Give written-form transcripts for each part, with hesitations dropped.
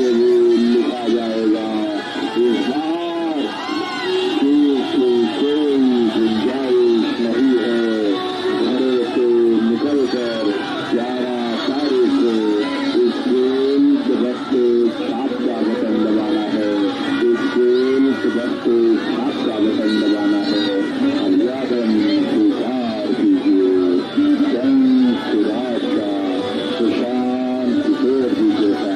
से भी लिखा जाएगा। इस बार कोई गुंजाइश नहीं है। घरों से निकलकर 11 तारीख को स्कूल के बच्चे छाप का बटन दबाना है। स्कूल के बच्चे छाप का बटन दबाना है। अभिवादन स्वीकार कीजिए। जन सुराज का सुशांत किशोर जी के साथ।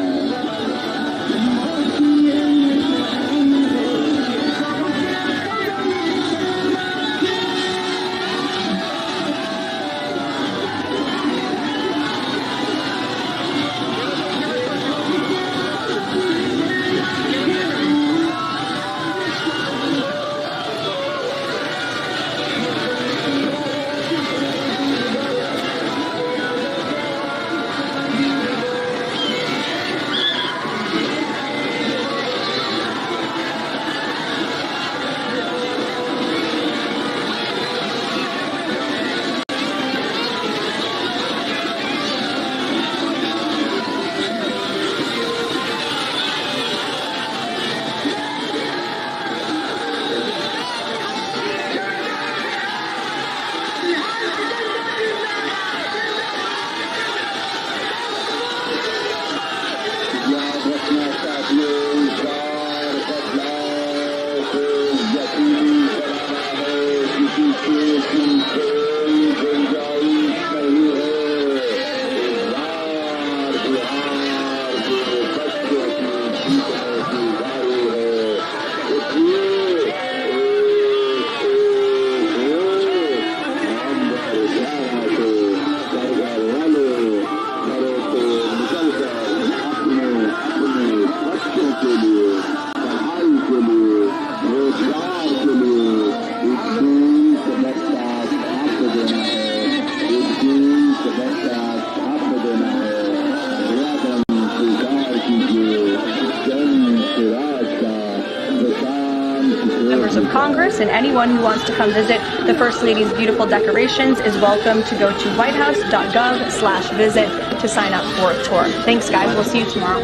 Congress and anyone who wants to come visit the First Lady's beautiful decorations is welcome to go to whitehouse.gov/visit to sign up for a tour. Thanks, guys. We'll see you tomorrow.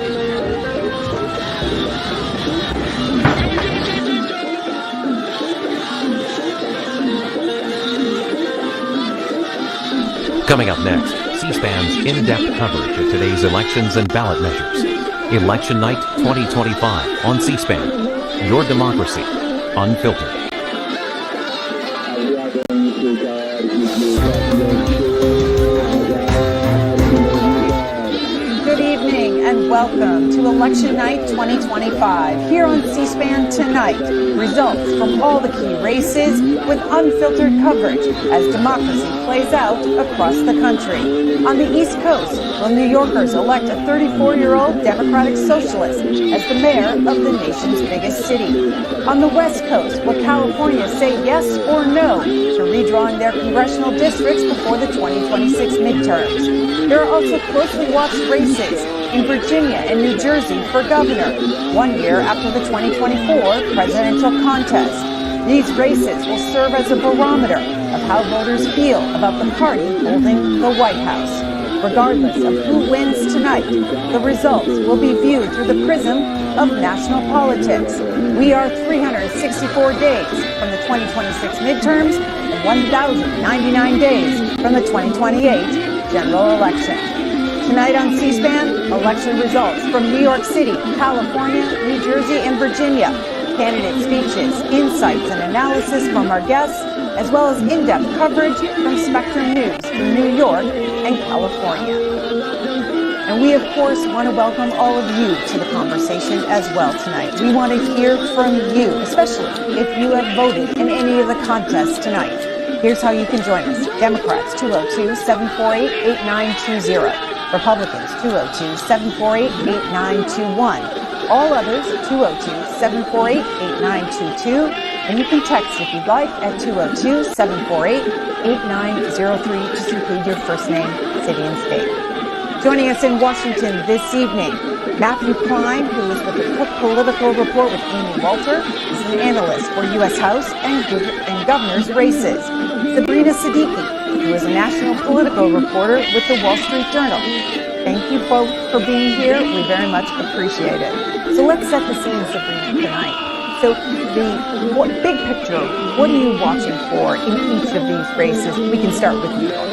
Coming up next, C-SPAN's in-depth coverage of today's elections and ballot measures. Election Night 2025 on C-SPAN. Your democracy, unfiltered. Good evening and welcome to Election Night 2025 here on C-SPAN tonight. Results from all the key races with unfiltered coverage as democracy plays out across the country. On the East Coast, will New Yorkers elect a 34-year-old Democratic Socialist as the mayor of the nation's biggest city? On the West Coast, will California say yes or no to redrawing their congressional districts before the 2026 midterms? There are also closely watched races in Virginia and New Jersey for governor, 1 year after the 2024 presidential contest. These races will serve as a barometer of how voters feel about the party holding the White House. Regardless of who wins tonight, the results will be viewed through the prism of national politics. We are 364 days from the 2026 midterms and 1,099 days from the 2028 general election. Tonight on C-SPAN, election results from New York City, California, New Jersey, and Virginia. Candidate speeches, insights, and analysis from our guests, as well as in-depth coverage from Spectrum News in New York and California. And we, of course, want to welcome all of you to the conversation as well tonight. We want to hear from you, especially if you have voted in any of the contests tonight. Here's how you can join us. Democrats, 202-748-8920. Republicans, 202-748-8921. All others, 202-748-8922. And you can text if you'd like at 202-748-8903. Just include your first name, city, and state. Joining us in Washington this evening, Matthew Klein, who is with the Cook Political Report with Amy Walter, is an analyst for U.S. House and governor's races. Sabrina Siddiqui, who is a national political reporter with the Wall Street Journal. Thank you both for being here. We very much appreciate it. So let's set the scene, Sabrina, tonight. So big picture, what are you watching for in each of these races? We can start with New York.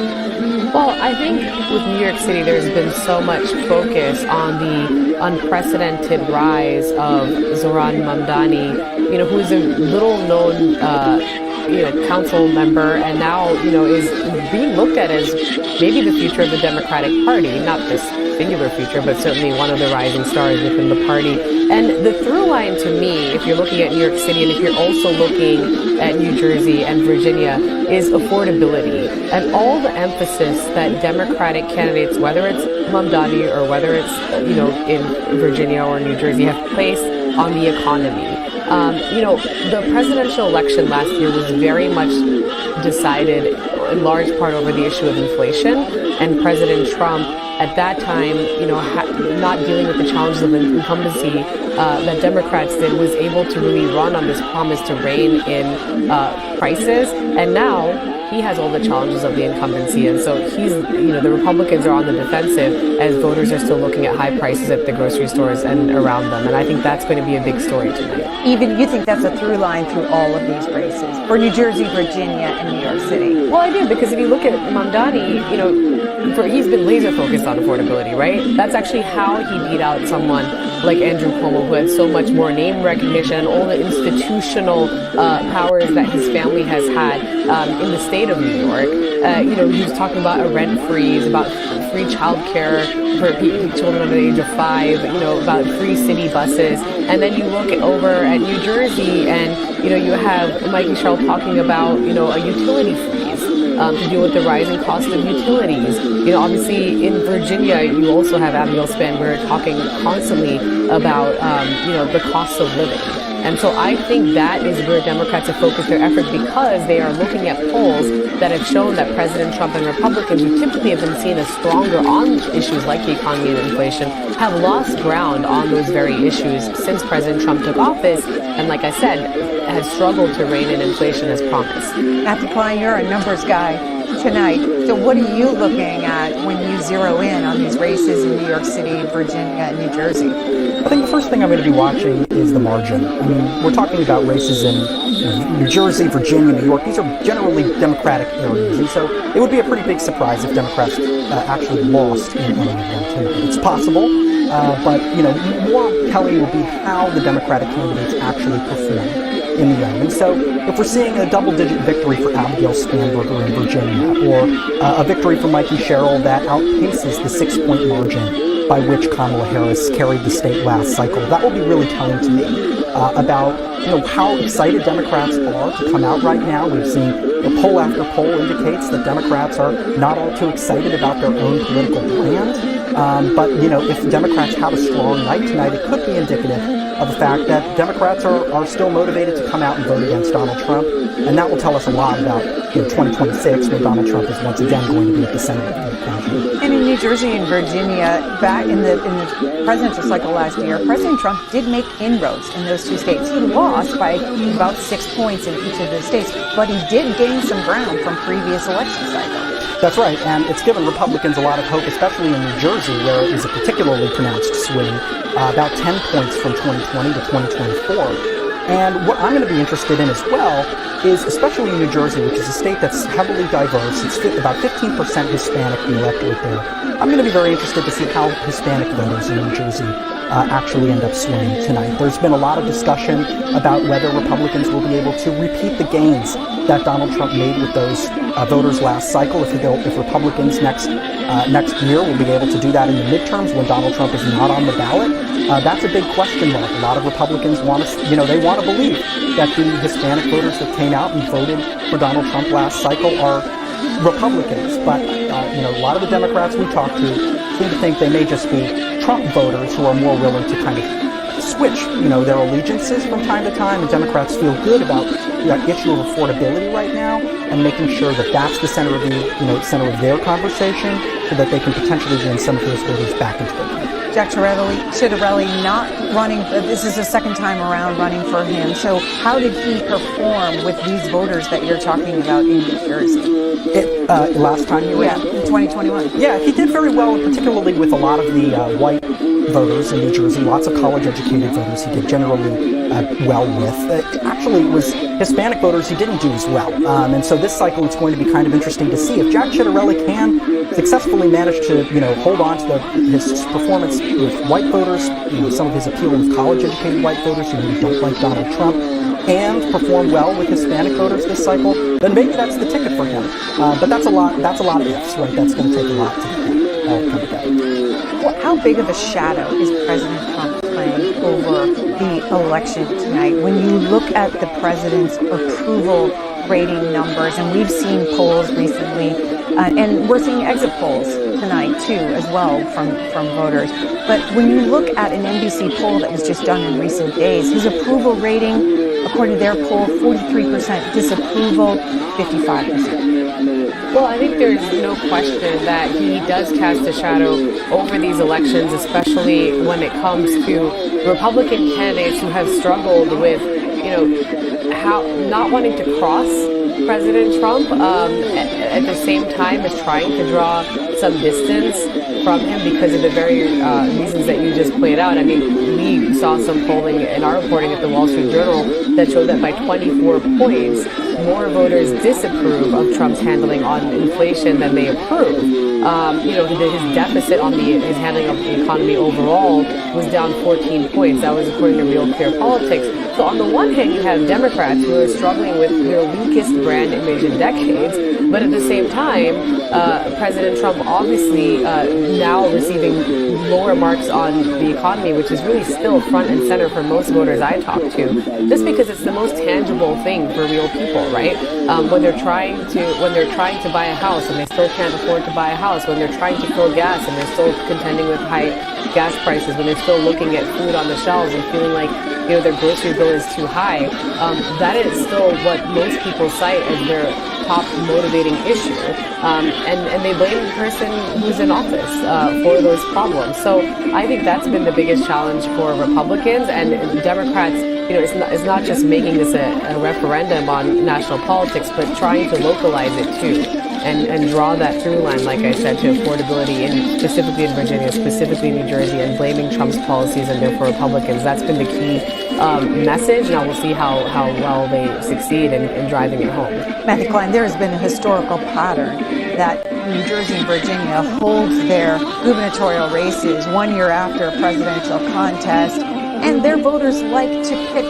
Well, I think with New York City, there's been so much focus on the unprecedented rise of Zohran Mamdani, who's a little-known, council member, and now, is being looked at as maybe the future of the Democratic Party. Not this singular future, but certainly one of the rising stars within the party. And the through line to me, if you're looking at New York City and if you're also looking at New Jersey and Virginia, is affordability and all the emphasis that Democratic candidates, whether it's Mamdani or whether it's, in Virginia or New Jersey, have placed on the economy. The presidential election last year was very much decided in large part over the issue of inflation, and President Trump at that time, not dealing with the challenges of incumbency that Democrats did, was able to really run on this promise to rein in prices. And now he has all the challenges of the incumbency. And so the Republicans are on the defensive as voters are still looking at high prices at the grocery stores and around them. And I think that's going to be a big story tonight. Even you think that's a through line through all of these races for New Jersey, Virginia, and New York City? Well, I do, because if you look at Mamdani, he's been laser focused on affordability, right? That's actually how he beat out someone like Andrew Cuomo, who had so much more name recognition and all the institutional powers that his family has had in the state of New York. He was talking about a rent freeze, about free childcare for children under the age of 5, about free city buses. And then you look over at New Jersey and, you have Mikey Sherrill talking about, a utility freeze to deal with the rising cost of utilities. Obviously in Virginia, you also have Abigail Spanberger talking constantly about, the cost of living. And so I think that is where Democrats have focused their efforts, because they are looking at polls that have shown that President Trump and Republicans, who typically have been seen as stronger on issues like the economy and inflation, have lost ground on those very issues since President Trump took office. And like I said, has struggled to rein in inflation as promised. Matthew Klein, you're a numbers guy tonight. So what are you looking at when you zero in on these races in New York City, Virginia, and New Jersey? I think the first thing I'm going to be watching is the margin. I mean, we're talking about races in New Jersey, Virginia, New York. These are generally Democratic areas, and so it would be a pretty big surprise if Democrats actually lost in any of them tonight. It's possible, but more telling will be how the Democratic candidates actually perform in the end. And so if we're seeing a double-digit victory for Abigail Spanberger in Virginia, or a victory for Mikey Sherrill that outpaces the 6-point margin by which Kamala Harris carried the state last cycle, that will be really telling to me about how excited Democrats are to come out right now. We've seen poll after poll indicates that Democrats are not all too excited about their own political brand. But if Democrats have a strong night tonight, it could be indicative of the fact that Democrats are still motivated to come out and vote against Donald Trump. And that will tell us a lot about 2026, when Donald Trump is once again going to be at the center of the equation. And in New Jersey and Virginia, back in the presidential cycle last year, President Trump did make inroads in those two states. He lost by about 6 points in each of those states, but he did gain some ground from previous election cycles. That's right, and it's given Republicans a lot of hope, especially in New Jersey, where it is a particularly pronounced swing, about 10 points from 2020 to 2024. And what I'm going to be interested in as well is, especially in New Jersey, which is a state that's heavily diverse, it's about 15% Hispanic, the electorate there. I'm going to be very interested to see how Hispanic voters in New Jersey actually end up swinging tonight. There's been a lot of discussion about whether Republicans will be able to repeat the gains that Donald Trump made with those voters last cycle. If Republicans next year will be able to do that in the midterms when Donald Trump is not on the ballot, that's a big question mark. A lot of Republicans want to believe that the Hispanic voters that came out and voted for Donald Trump last cycle are Republicans. But a lot of the Democrats we talk to seem to think they may just be Trump voters who are more willing to kind of switch, their allegiances from time to time. And Democrats feel good about the issue of affordability right now, and making sure that that's the center of their conversation, so that they can potentially win some of those voters back into the country. Jack Ciattarelli not running. This is the second time around running for him. So how did he perform with these voters that you're talking about in New Jersey? Last time you ran? Yeah, in 2021. Yeah, he did very well, particularly with a lot of the white voters in New Jersey, lots of college-educated voters he did generally well with. Actually, it was Hispanic voters he didn't do as well. And so this cycle, it's going to be kind of interesting to see if Jack Ciattarelli can successfully manage to, hold on to his performance with white voters, some of his appeal with college-educated white voters who maybe don't like Donald Trump, and perform well with Hispanic voters this cycle, then maybe that's the ticket for him. But that's a lot of ifs, right? That's going to take a lot to all come together. Well, how big of a shadow is President Trump playing over the election tonight? When you look at the president's approval rating numbers, and we've seen polls recently, and we're seeing exit polls tonight too as well from voters. But when you look at an NBC poll that was just done in recent days, his approval rating, according to their poll, 43%, disapproval, 55%. Well, I think there's no question that he does cast a shadow over these elections, especially when it comes to Republican candidates who have struggled with, how not wanting to cross President Trump at the same time as trying to draw some distance from him because of the very reasons that you just pointed out. I mean, we saw some polling in our reporting at the Wall Street Journal that showed that by 24 points, more voters disapprove of Trump's handling on inflation than they approve. His deficit on his handling of the economy overall was down 14 points. That was according to Real Clear Politics. So on the one hand, you have Democrats who are struggling with their weakest brand image in decades, but at the same time, President Trump obviously now receiving lower marks on the economy, which is really still front and center for most voters I talk to, just because it's the most tangible thing for real people, right? When they're trying to buy a house and they still can't afford to buy a house, when they're trying to fill gas and they're still contending with high gas prices, when they're still looking at food on the shelves and feeling like their grocery bill is too high, that is still what most people cite as their top motivating issue, and they blame the person who's in office for those problems. So I think that's been the biggest challenge for Republicans and Democrats. It's not just making this a referendum on national politics, but trying to localize it too, and draw that through line, like I said, to affordability, specifically in Virginia, specifically in New Jersey, and blaming Trump's policies and therefore Republicans. That's been the key message. Now we'll see how well they succeed in driving it home. Matthew Klein, there has been a historical pattern that New Jersey and Virginia holds their gubernatorial races 1 year after a presidential contest, and their voters like to pick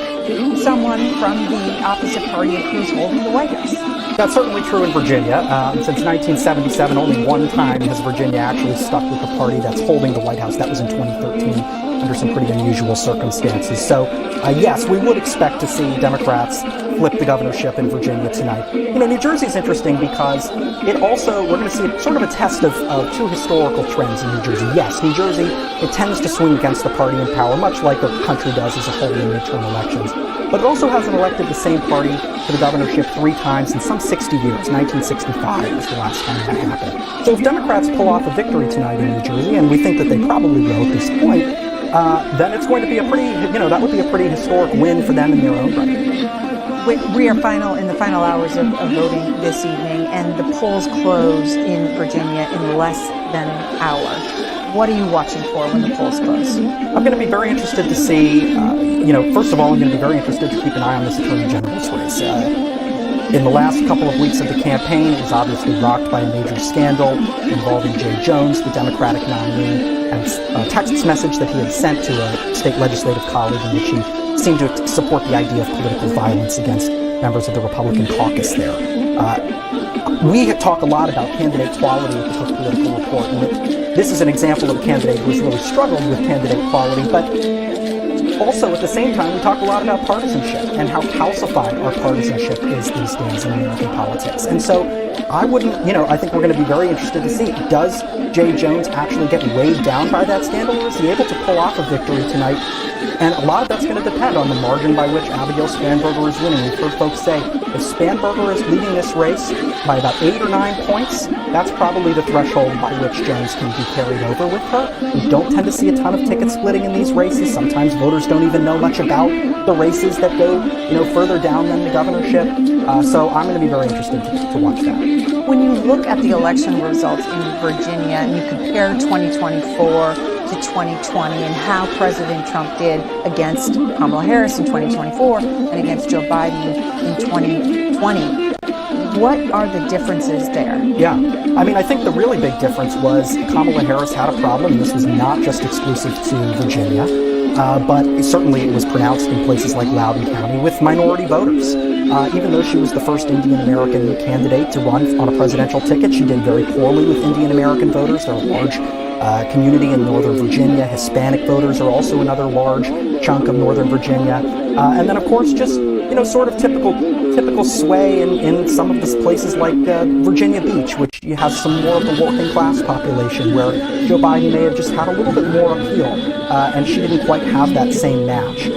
someone from the opposite party of who's holding the White House. That's certainly true in Virginia. Since 1977, only one time has Virginia actually stuck with the party that's holding the White House. That was in 2013 under some pretty unusual circumstances. So, yes, we would expect to see Democrats flip the governorship in Virginia tonight. New Jersey's interesting because we're going to see sort of a test of two historical trends in New Jersey. Yes, New Jersey, it tends to swing against the party in power, much like the country does as a whole in midterm elections. But it also hasn't elected the same party to the governorship 3 times in some 60 years. 1965 was the last time that happened. So if Democrats pull off a victory tonight in New Jersey, and we think that they probably will at this point, then it's going to be that would be a pretty historic win for them in their own right. We are in the final hours of voting this evening, and the polls close in Virginia in less than an hour. What are you watching for when the polls close? I'm going to be very interested to see, first of all, I'm going to be very interested to keep an eye on this Attorney General's race. In the last couple of weeks of the campaign, it was obviously rocked by a major scandal involving Jay Jones, the Democratic nominee, and a text message that he had sent to a state legislative colleague in which he seemed to support the idea of political violence against members of the Republican caucus there. We talk a lot about candidate quality at the Cook Political Report, and this is an example of a candidate who's really struggled with candidate quality, but also, at the same time, we talk a lot about partisanship and how calcified our partisanship is these days in American politics. And so I wouldn't, I think we're going to be very interested to see, does Jay Jones actually get weighed down by that scandal, or is he able to pull off a victory tonight? And a lot of that's going to depend on the margin by which Abigail Spanberger is winning. We've heard folks say, if Spanberger is leading this race by about 8 or 9 points, that's probably the threshold by which Jones can be carried over with her. We don't tend to see a ton of ticket splitting in these races. Sometimes voters don't even know much about the races that go, further down than the governorship. So I'm going to be very interested to watch that. When you look at the election results in Virginia and you compare 2024 to 2020 and how President Trump did against Kamala Harris in 2024 and against Joe Biden in 2020, what are the differences there? Yeah, I think the really big difference was Kamala Harris had a problem. This was not just exclusive to Virginia, but certainly it was pronounced in places like Loudoun County with minority voters. Even though she was the first Indian American candidate to run on a presidential ticket, she did very poorly with Indian American voters. There are large community in Northern Virginia. Hispanic voters are also another large chunk of Northern Virginia. And then, of course, just, sort of typical sway in some of the places like Virginia Beach, which has some more of the working class population, where Joe Biden may have just had a little bit more appeal, and she didn't quite have that same match.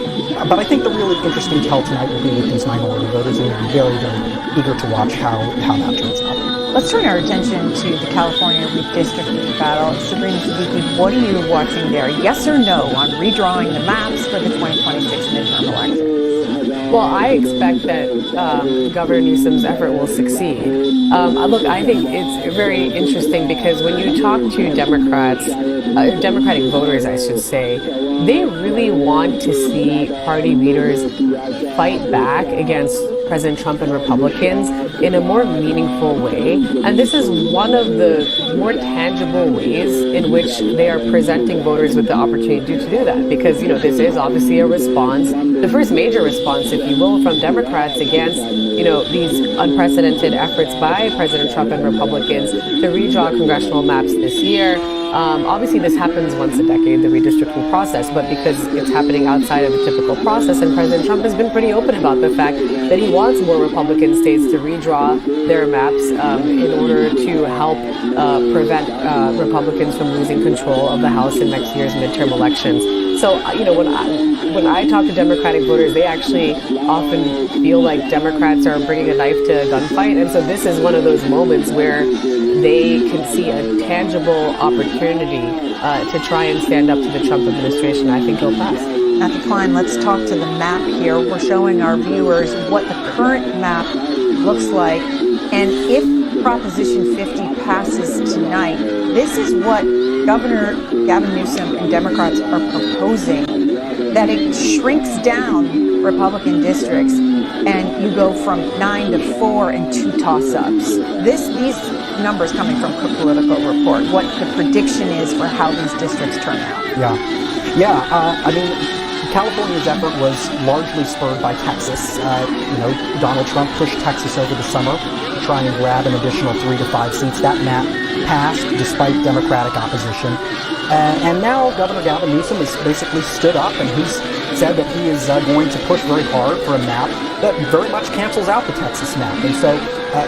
But I think the really interesting tell tonight will be with these minority voters, and we're very, very eager to watch how that turns out. Let's turn our attention to the California redistricting battle. Sabrina Siddiqui, what are you watching there? Yes or no on redrawing the maps for the 2026 midterm elections? Well, I expect that Governor Newsom's effort will succeed. Look, I think it's very interesting because when you talk to Democratic voters, I should say, they really want to see party leaders fight back against President Trump and Republicans in a more meaningful way. And this is one of the more tangible ways in which they are presenting voters with the opportunity to do that. Because, this is obviously a response, the first major response, if you will, from Democrats against, these unprecedented efforts by President Trump and Republicans to redraw congressional maps this year. Obviously, this happens once a decade, the redistricting process, but because it's happening outside of the typical process, and President Trump has been pretty open about the fact that he wants more Republican states to redraw their maps in order to help prevent Republicans from losing control of the House in next year's midterm elections. So, when I talk to Democratic voters, they actually often feel like Democrats are bringing a knife to a gunfight, and so this is one of those moments where they can see a tangible opportunity to try and stand up to the Trump administration. I think he'll pass. Matthew Klein, let's talk to the map here. We're showing our viewers what the current map looks like. And if Proposition 50 passes tonight, this is what Governor Gavin Newsom and Democrats are proposing, that it shrinks down Republican districts and you go from 9 to 4 and 2 toss-ups. These numbers coming from Cook Political Report, what the prediction is for how these districts turn out. California's effort was largely spurred by Texas. Donald Trump pushed Texas over the summer to try and grab an additional 3 to 5 seats. That map passed despite Democratic opposition. And now Governor Gavin Newsom has basically stood up and he's said that he is going to push very hard for a map that very much cancels out the Texas map. And so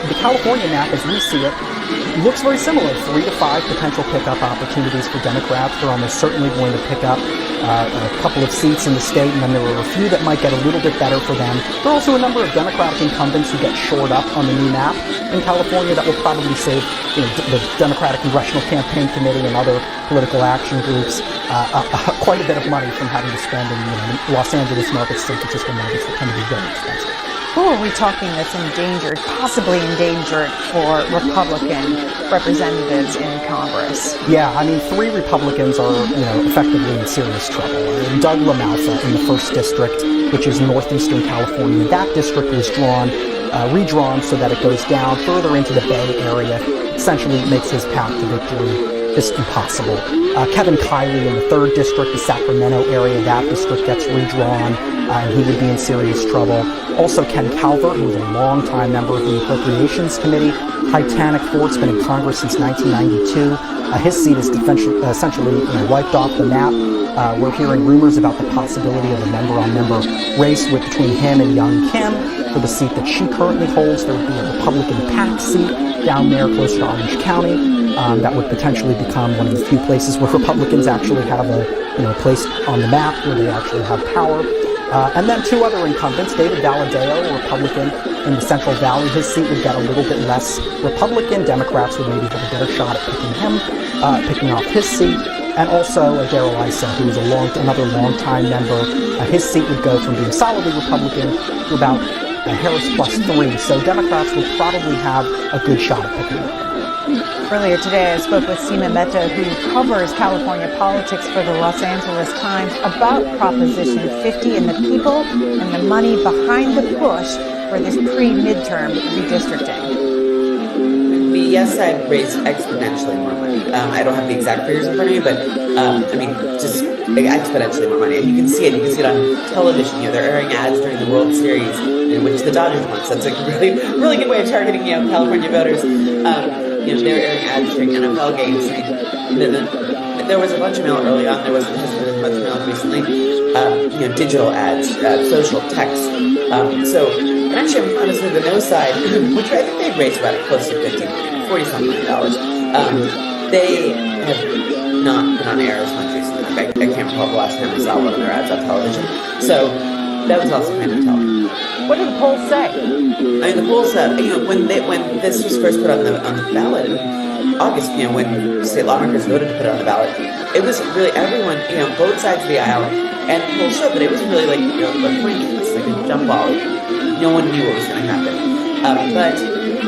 the California map, as we see it, looks very similar. 3 to 5 potential pickup opportunities for Democrats. They're almost certainly going to pick up a couple of seats in the state, and then there are a few that might get a little bit better for them. There are also a number of Democratic incumbents who get shored up on the new map in California that will probably save the Democratic Congressional Campaign Committee and other political action groups quite a bit of money from having to spend in Los Angeles markets, San Francisco markets that tend to be very expensive. Who are we talking that's endangered, possibly endangered for Republican representatives in Congress? Yeah, 3 Republicans are, effectively in serious trouble. Doug LaMalfa in the 1st District, which is northeastern California. That district was redrawn so that it goes down further into the Bay Area. Essentially makes his path to victory just impossible. Kevin Kiley in the 3rd District, the Sacramento area, that district gets redrawn, and he would be in serious trouble. Also, Ken Calvert, who was a longtime member of the Appropriations Committee, Titanic Fort's been in Congress since 1992. His seat is essentially wiped off the map. We're hearing rumors about the possibility of a member-on-member race between him and Young Kim for the seat that she currently holds. There would be a Republican-packed seat down there close to Orange County that would potentially become one of the few places where Republicans actually have a place on the map where they actually have power. And then two other incumbents, David Valadao, a Republican in the Central Valley. His seat would get a little bit less Republican. Democrats would maybe have a better shot at picking off his seat. And also Darrell Issa, who is another longtime member. His seat would go from being solidly Republican to about Harris plus 3. So Democrats would probably have a good shot at picking him. Earlier today, I spoke with Seema Mehta, who covers California politics for the Los Angeles Times, about Proposition 50 and the people and the money behind the push for this pre-midterm redistricting. The yes side raised exponentially more money. I don't have the exact figures in front of me, but just exponentially more money. And you can see it. You can see it on television. They're airing ads during the World Series, in which the Dodgers won. So that's a really good way of targeting California voters. They're airing ads during NFL games. There was a bunch of mail early on. There wasn't a bunch of mail recently. Digital ads, social text. And actually, honestly, the no side, which I think they've raised about close to $40-something million, they have not been on air as much recently. I can't recall the last time I saw one of their ads on television. So that was also kind of telling. What do the polls say? The polls, when this was first put on the ballot in August, when state lawmakers voted to put it on the ballot, it was really everyone, both sides of the aisle, and the polls showed that it was really like a coin toss, like a jump ball. No one knew what was going to happen. But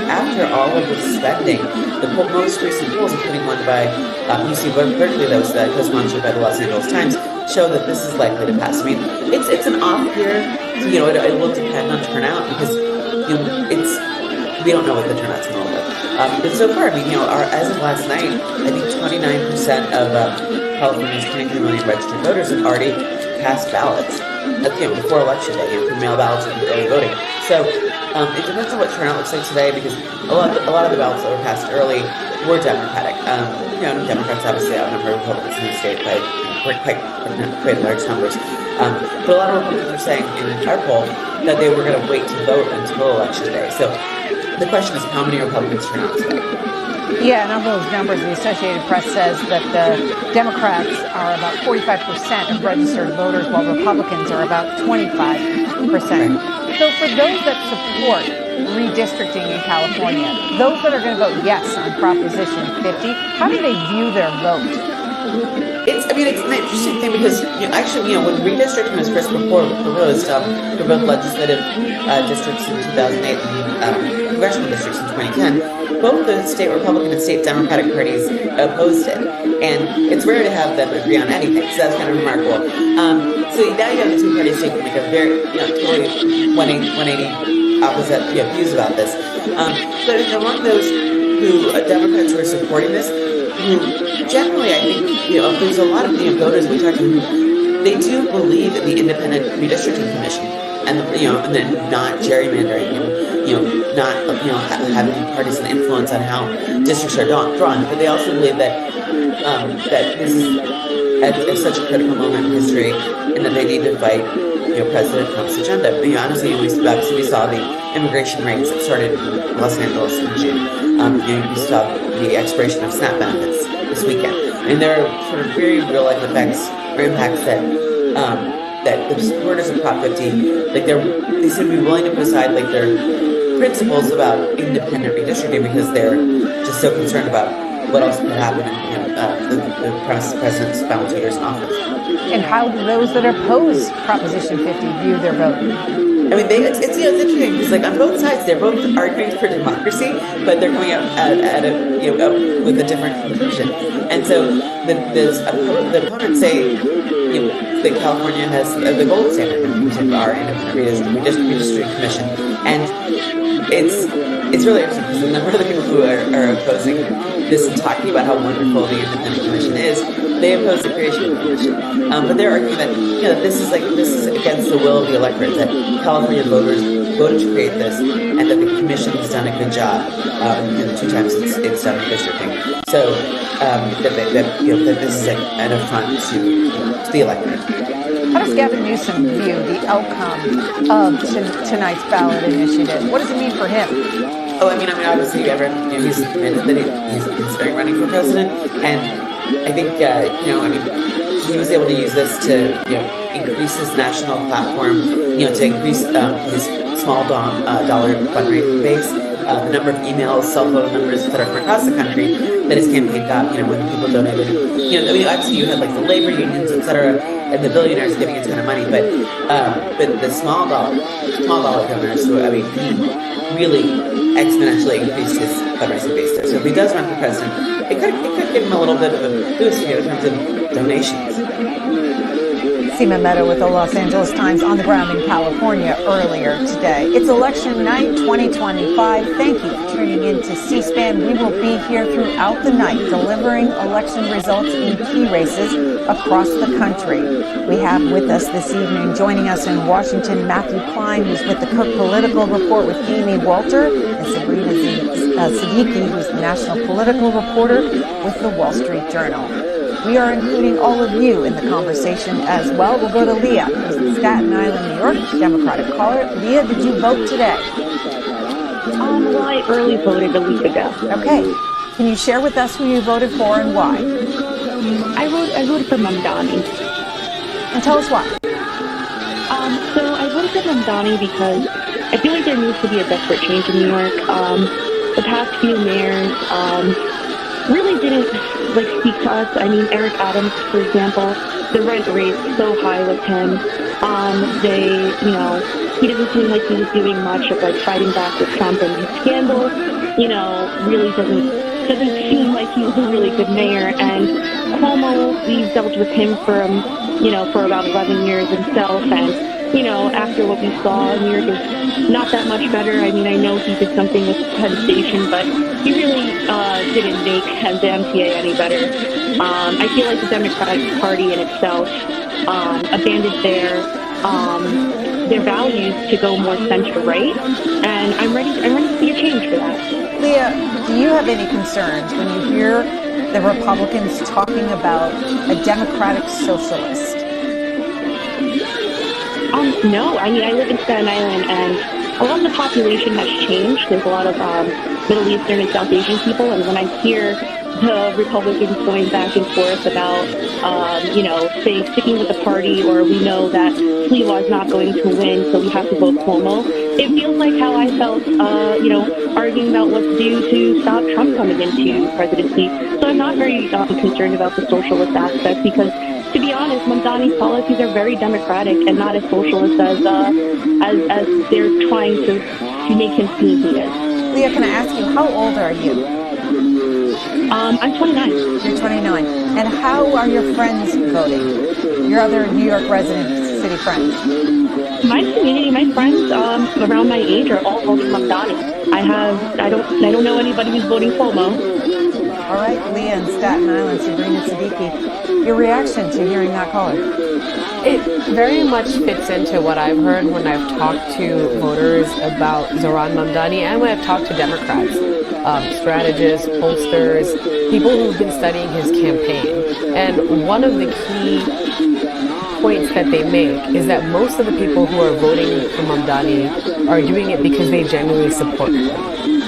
after all of the spending, the most recent polls, including one by UC Berkeley that was co-sponsored by the Los Angeles Times, show that this is likely to pass. I mean, it's an off year. It will depend on turnout because we don't know what the turnout's going to look like. But so far, as of last night, I think 29% of California's 23 million registered voters have already cast ballots. Before election day, for mail ballots and early voting. So it depends on what turnout looks like today, because a lot of the ballots that were cast early were Democratic. Democrats obviously outnumber Republicans in the state by quite large numbers. But a lot of Republicans are saying in our poll that they were going to wait to vote until election day. So the question is, how many Republicans turn out today? Yeah, and of those numbers, the Associated Press says that the Democrats are about 45% of registered voters, while Republicans are about 25%. So for those that support redistricting in California, those that are going to vote yes on Proposition 50, how do they view their vote? It's an interesting thing because when redistricting was first proposed for both legislative districts in 2008 and congressional districts in 2010, both the state Republican and state Democratic parties opposed it, and it's rare to have them agree on anything, so that's kind of remarkable. So now you have the two parties taking like a very totally 180 opposite views about this. But among those Democrats who are supporting this, who generally, I think, there's a lot of voters we talk to who they do believe in the independent redistricting commission, and and then not gerrymandering, and not having parties an influence on how districts are drawn. But they also believe that that this is at such a critical moment in history, and that they need to fight President Trump's agenda. Honestly, we saw the immigration raids that started in Los Angeles in June. We saw the expiration of SNAP benefits this weekend, and there are sort of very real life effects or impacts that that the supporters of Prop 50, they seem to be willing to put aside their principles about independent redistricting because they're just so concerned about what else could happen in the president's final 2 years in office. And how do those that oppose Proposition 50 view their vote? It's interesting because on both sides they're both arguing for democracy, but they're going out with a different conclusion. And so the opponents say that California has the gold standard in terms of our independent redistricting commission, and it's really interesting because the number of the people who are opposing this and talking about how wonderful the independent commission is, they oppose the creation of the commission. But they're arguing that this is against the will of the electorate, that California voters voted to create this, and that the commission has done a good job in the 2 times it's done redistricting. So that this is an affront to the electorate. How does Gavin Newsom view the outcome of tonight's ballot initiative? What does it mean for him? Oh, I mean, obviously, he's admitted that he's considering running for president, and I think, he was able to use this to, increase his national platform, to increase his small dollar fundraising base, the number of emails, cell phone numbers, etc. from across the country that his campaign got, when people donated. Obviously you had like the labor unions, etc., and the billionaires giving a ton of money, but the small dollar donors, he really exponentially increased his fundraising base there. So if he does run for president, it could give him a little bit of a boost in terms of donations. Seema Mehta with the Los Angeles Times on the ground in California earlier today. It's election night 2025. Thank you for tuning in to C-SPAN. We will be here throughout the night delivering election results in key races across the country. We have with us this evening, joining us in Washington, Matthew Klein, who's with the Cook Political Report with Amy Walter, and Sabrina Siddiqui, who's the national political reporter with the Wall Street Journal. We are including all of you in the conversation as well. We'll go to Leah, who's in Staten Island, New York, Democratic caller. Leah, did you vote today? Well, I early voted a week ago. Okay. Can you share with us who you voted for and why? I voted for Mamdani. And tell us why. So I voted for Mamdani because I feel like there needs to be a desperate change in New York. The past few mayors really didn't speak to us. I mean, Eric Adams, for example, the rent rate so high with him. He doesn't seem like he was doing much of fighting back with Trump and his scandals. Really doesn't seem like he was a really good mayor. And Cuomo, we've dealt with him for about 11 years himself, and after what we saw, New York is not that much better. I mean, I know he did something with Penn Station, but he really didn't make the MTA any better. I feel like the Democratic Party in itself abandoned their values to go more center-right, and I'm ready to see a change for that. Leah, do you have any concerns when you hear the Republicans talking about a democratic socialist? No, I mean, I live in Staten Island, and a lot of the population has changed. There's a lot of Middle Eastern and South Asian people, and when I hear the Republicans going back and forth about, say, sticking with the party, or we know that Sliwa is not going to win, so we have to vote Cuomo, it feels like how I felt, arguing about what to do to stop Trump coming into presidency. So I'm not very concerned about the socialist aspect, because to be honest, Mamdani's policies are very democratic and not as socialist as they're trying to make him seem he is. Leah, can I ask you, how old are you? I'm 29. You're 29. And how are your friends voting? Your other New York resident city friends? My community, my friends around my age are all voting Mamdani. I don't know anybody who's voting Cuomo. All right, Leah in Staten Island, Sabrina Siddiqui, your reaction to hearing that caller? It very much fits into what I've heard when I've talked to voters about Zohran Mamdani, and when I've talked to Democrats, strategists, pollsters, people who've been studying his campaign. And one of the key points that they make is that most of the people who are voting for Mamdani are doing it because they genuinely support him.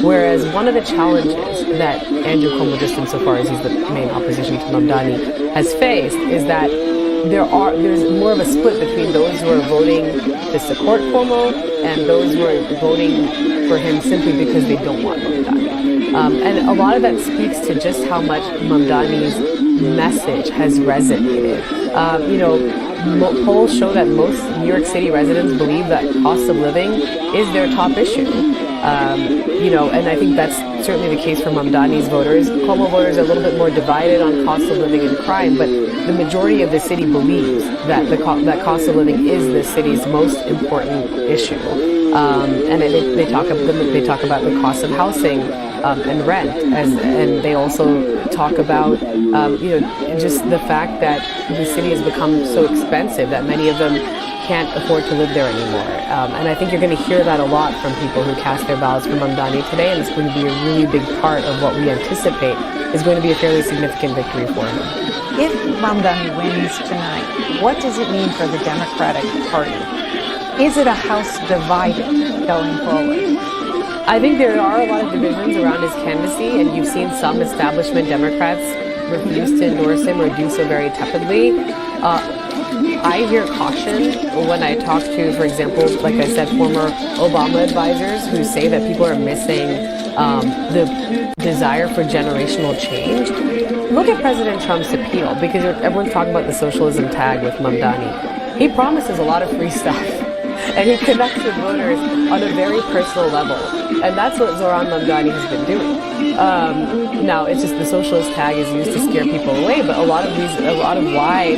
Whereas one of the challenges that Andrew Cuomo, just insofar as he's the main opposition to Mamdani, has faced is that there's more of a split between those who are voting to support Cuomo and those who are voting for him simply because they don't want Mamdani. And a lot of that speaks to just how much Mamdani's message has resonated. Polls show that most New York City residents believe that cost of living is their top issue. And I think that's certainly the case for Mamdani's voters. Cuomo voters are a little bit more divided on cost of living and crime, but the majority of the city believes that that cost of living is the city's most important issue. And they talk about the cost of housing and rent, and they also talk about just the fact that the city has become so expensive that many of them can't afford to live there anymore. And I think you're going to hear that a lot from people who cast their ballots for Mamdani today, and it's going to be a really big part of what we anticipate is going to be a fairly significant victory for him. If Mamdani wins tonight, what does it mean for the Democratic Party? Is it a House divided going forward? I think there are a lot of divisions around his candidacy, and you've seen some establishment Democrats refuse to endorse him or do so very tepidly. I hear caution when I talk to, for example, like I said, former Obama advisors who say that people are missing the desire for generational change. Look at President Trump's appeal, because everyone's talking about the socialism tag with Mamdani. He promises a lot of free stuff, and he connects with voters on a very personal level, and that's what Zoran Mamdani has been doing. Now, it's just the socialist tag is used to scare people away, but a lot of why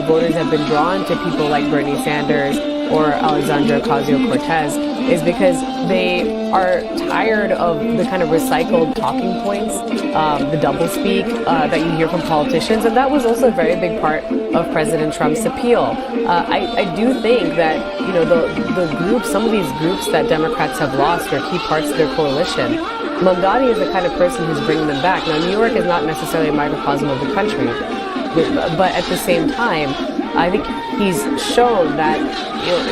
voters have been drawn to people like Bernie Sanders or Alexandria Ocasio-Cortez is because they are tired of the kind of recycled talking points, the doublespeak that you hear from politicians, and that was also a very big part of President Trump's appeal. I do think that the groups, some of these groups that Democrats have lost are key parts of their coalition. Mamdani is the kind of person who's bringing them back. Now, New York is not necessarily a microcosm of the country, but at the same time, I think he's shown that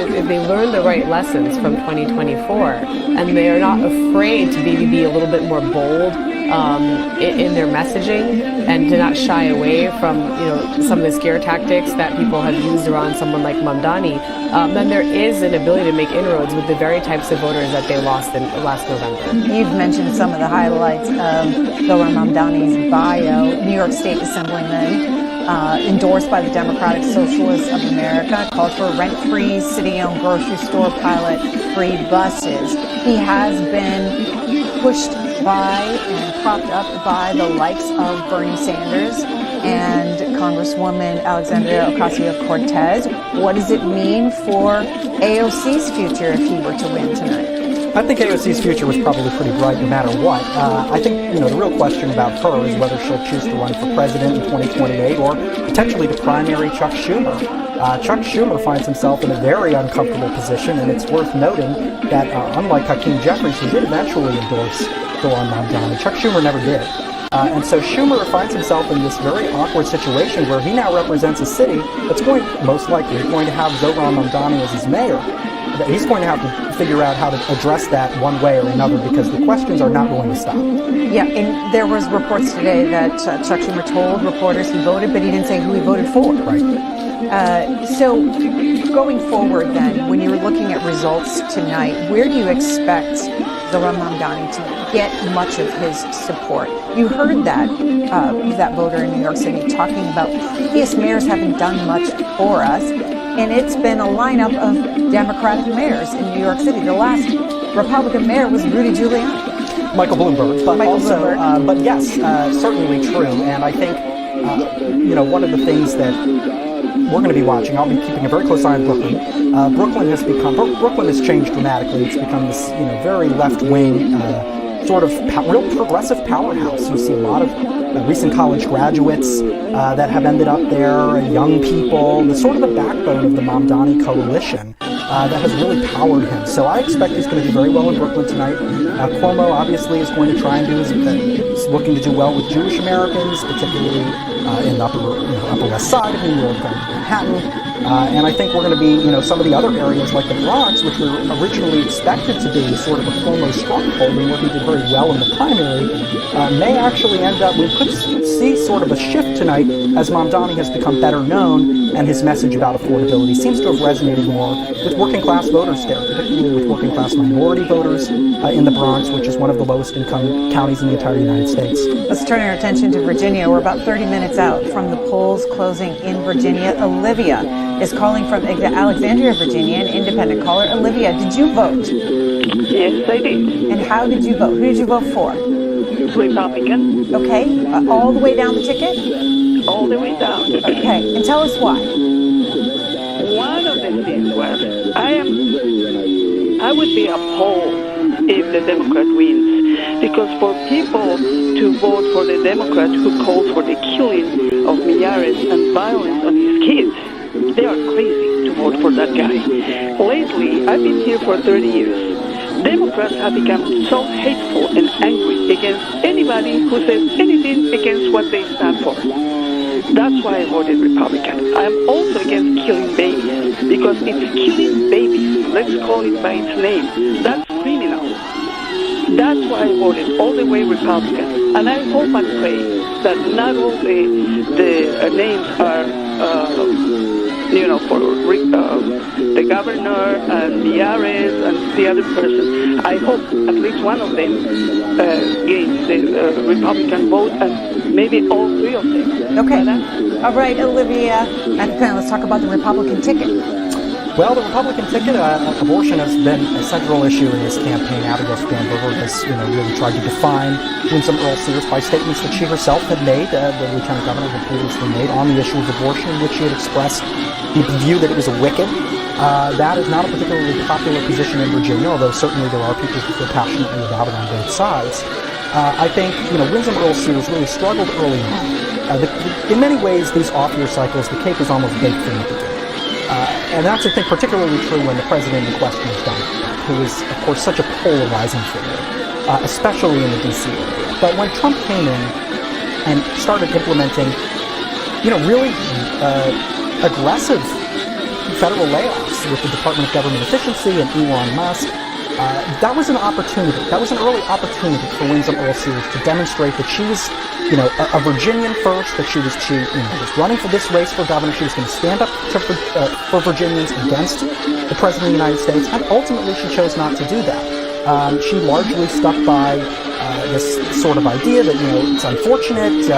if they learn the right lessons from 2024 and they are not afraid to maybe be a little bit more bold in their messaging and to not shy away from some of the scare tactics that people have used around someone like Mamdani, then there is an ability to make inroads with the very types of voters that they lost in last November. You've mentioned some of the highlights of Zoran Mamdani's bio. New York State Assemblyman, endorsed by the Democratic Socialists of America, called for rent-free, city-owned grocery store pilot, free buses. He has been pushed by and propped up by the likes of Bernie Sanders and Congresswoman Alexandria Ocasio-Cortez. What does it mean for AOC's future if he were to win tonight? I think AOC's future was probably pretty bright no matter what. I think, the real question about her is whether she'll choose to run for president in 2028 or potentially to primary Chuck Schumer. Chuck Schumer finds himself in a very uncomfortable position, and it's worth noting that unlike Hakeem Jeffries, who did eventually endorse Zoran Mamdani, Chuck Schumer never did. And so Schumer finds himself in this very awkward situation where he now represents a city that's most likely going to have Zoran Mamdani as his mayor. He's going to have to figure out how to address that one way or another, because the questions are not going to stop. Yeah, and there was reports today that Chuck Schumer told reporters he voted, but he didn't say who he voted for. Right. So going forward then, when you're looking at results tonight, where do you expect Zoran Mamdani to get much of his support? You heard that voter in New York City talking about previous mayors haven't done much for us. And it's been a lineup of Democratic mayors in New York City. The last Republican mayor was Rudy Giuliani. Michael Bloomberg. But yes, certainly true. And I think, one of the things that we're going to be watching, I'll be keeping a very close eye on Brooklyn. Brooklyn has changed dramatically. It's become this, very left-wing, sort of real progressive powerhouse. You see a lot of recent college graduates that have ended up there, young people, the sort of the backbone of the Mamdani coalition that has really powered him. So I expect he's going to do very well in Brooklyn tonight. Cuomo obviously is going to try and he's looking to do well with Jewish Americans, particularly in the Upper West Side of New York, Manhattan. And I think we're going to be, some of the other areas like the Bronx, which were originally expected to be sort of a Cuomo stronghold and where he did very well in the primary, may actually end up, we could see sort of a shift tonight as Mamdani has become better known and his message about affordability seems to have resonated more with working class voters there, particularly with working class minority voters in the Bronx, which is one of the lowest income counties in the entire United States. States. Let's turn our attention to Virginia. We're about 30 minutes out from the polls closing in Virginia. Olivia is calling from Alexandria, Virginia, an independent caller. Olivia, did you vote? Yes, I did. And how did you vote? Who did you vote for? Republican. Okay, all the way down the ticket? All the way down. Okay, and tell us why. One of the things was I would be appalled if the Democrat wins, because for people to vote for the Democrat who calls for the killing of Miyares and violence on his kids, they are crazy to vote for that guy. Lately, I've been here for 30 years. Democrats have become so hateful and angry against anybody who says anything against what they stand for. That's why I voted Republican. I'm also against killing babies, because it's killing babies. Let's call it by its name. That's criminal. That's why I voted all the way Republican. And I hope and pray that not all the names are, for the governor and Miyares and the other person. I hope at least one of them gains the Republican vote, and maybe all three of them. Okay. All right, Olivia. And let's talk about the Republican ticket. Well, the Republican ticket, abortion has been a central issue in this campaign. Abigail Spanberger has, really tried to define Winsome Earl Sears by statements that she herself had made, the lieutenant governor had previously made, on the issue of abortion, in which she had expressed the view that it was a wicked. That is not a particularly popular position in Virginia, although certainly there are people who feel passionately about it on both sides. I think, Winsome Earl Sears really struggled early on. In many ways, these off-year cycles, the cake is almost baked from the beginning. And that's, I think, particularly true when the president in question is Donald Trump, who is, of course, such a polarizing figure, especially in the D.C. area. But when Trump came in and started implementing, really aggressive federal layoffs with the Department of Government Efficiency and Elon Musk, that was an opportunity. That was an early opportunity for Winsome Earl Sears to demonstrate that she was, a Virginian first, that she was running for this race for governor. She was going to stand up for Virginians against the President of the United States, and ultimately she chose not to do that. She largely stuck by this sort of idea that, it's unfortunate,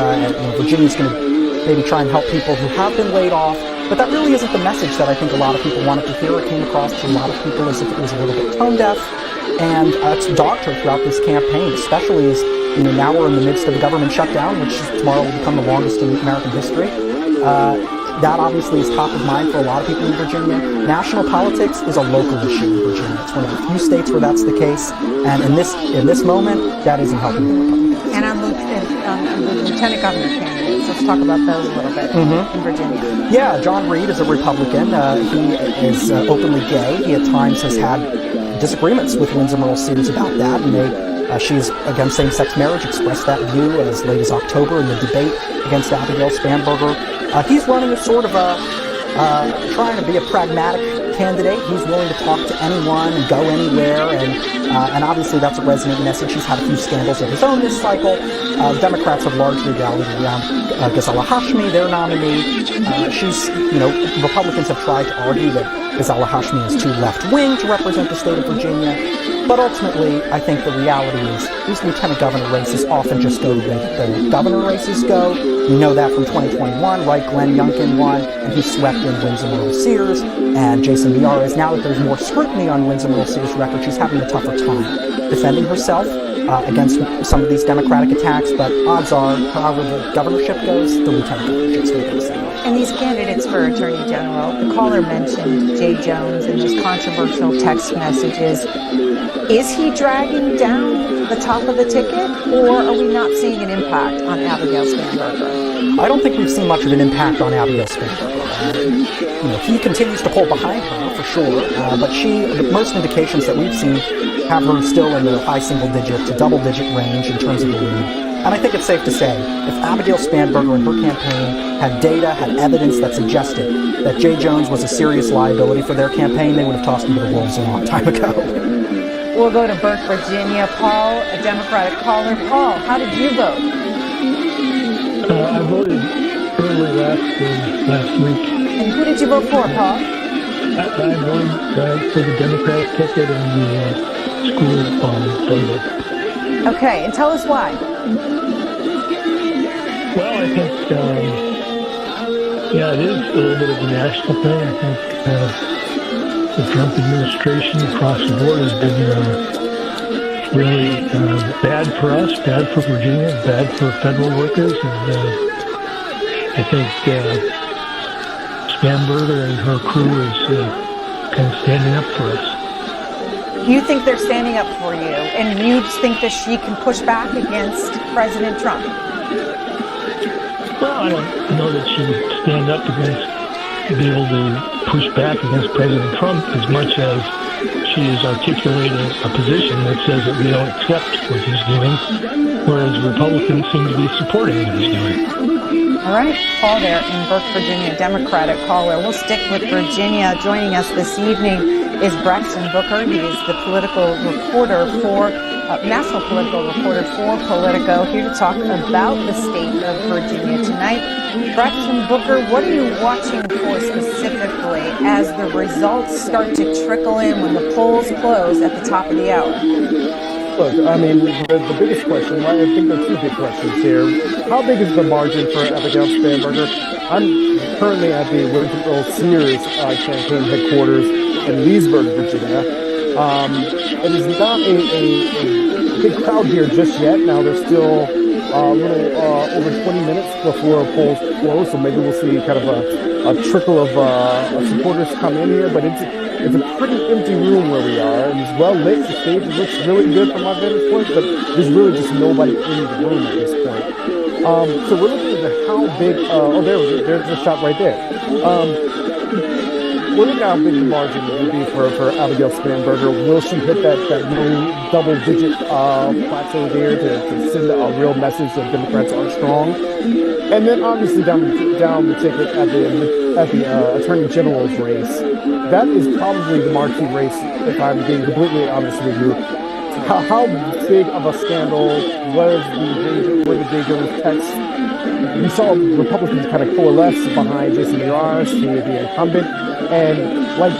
Virginia's going to maybe try and help people who have been laid off. But that really isn't the message that I think a lot of people wanted to hear. It came across to a lot of people as if it was a little bit tone deaf. And it's dogged her throughout this campaign, especially as, now we're in the midst of a government shutdown, which tomorrow will become the longest in American history. That obviously is top of mind for a lot of people in Virginia. National politics is a local issue in Virginia. It's one of the few states where that's the case. And in this moment, that isn't helping the Republicans. And on the lieutenant governor candidates, let's talk about those a little bit in Virginia. Yeah, John Reed is a Republican. He is openly gay. He at times has had disagreements with Winsome Earl Sears about that, and she's against same-sex marriage, expressed that view as late as October in the debate against Abigail Spanberger. He's running as sort of trying to be a pragmatic candidate. He's willing to talk to anyone and go anywhere, and obviously that's a resonant message. He's had a few scandals of his own this cycle. Democrats have largely rallied around Ghazala Hashmi, their nominee. Republicans have tried to argue that Ghazala Hashmi is too left-wing to represent the state of Virginia. But ultimately, I think the reality is these lieutenant governor races often just go the way that the governor races go. We know that from 2021, right? Glenn Youngkin won, and he swept in Winsome Earl Sears and Jason Miyares. Now that there's more scrutiny on Winsome Earl Sears' record, she's having a tougher time defending herself against some of these Democratic attacks. But odds are, however the governorship goes, the lieutenant governorship's going to go the same way. And these candidates for Attorney General, the caller mentioned Jay Jones and his controversial text messages. Is he dragging down the top of the ticket, or are we not seeing an impact on Abigail Spanberger? I don't think we've seen much of an impact on Abigail Spanberger. He continues to pull behind her, for sure, but most indications that we've seen have her still in the high single-digit to double-digit range in terms of the lead. And I think it's safe to say, if Abigail Spanberger and her campaign had data, had evidence that suggested that Jay Jones was a serious liability for their campaign, they would have tossed him to the wolves a long time ago. We'll go to Burke, Virginia. Paul, a Democratic caller. Paul, how did you vote? I voted early last week. And who did you vote for, Paul? I voted for the Democratic ticket and the school voter. Okay, and tell us why. Well, I think, yeah, it is a little bit of a national thing. I think the Trump administration across the board has been really bad for us, bad for Virginia, bad for federal workers, and I think Spanberger and her crew is kind of standing up for us. You think they're standing up for you, and you think that she can push back against President Trump? Well, I don't know that she would stand up against, be able to push back against President Trump as much as she is articulating a position that says that we don't accept what he's doing, whereas Republicans seem to be supporting what he's doing. All right, Paul there in Burke, Virginia, Democratic caller. We'll stick with Virginia. Joining us this evening is Braxton Booker. He is the political reporter for, national political reporter for Politico, here to talk about the state of Virginia tonight. Braxton Booker, what are you watching for specifically as the results start to trickle in when the polls close at the top of the hour? Look, I mean, the biggest question, I think there are two big questions here. How big is the margin for Abigail Spanberger? I'm currently at the Winterville Sears campaign headquarters in Leesburg, Virginia. It is not a big crowd here just yet. Now, there's still a little over 20 minutes before polls close, so maybe we'll see kind of a trickle of supporters come in here, but it's a pretty empty room where we are, and it's well lit. The stage looks really good from my vantage point, but there's really just nobody in the room at this point. So we're looking at how big. There's the shot right there. We're looking at how big the margin will be for Abigail Spanberger. Will she hit that low double-digit plateau there to send a real message that Democrats are strong? And then obviously down the ticket at the Attorney General's race, that is probably the marquee race, if I'm being completely honest with you. How big of a scandal were the J. Jones texts? We saw Republicans kind of coalesce behind Jason Miyares, the incumbent, and like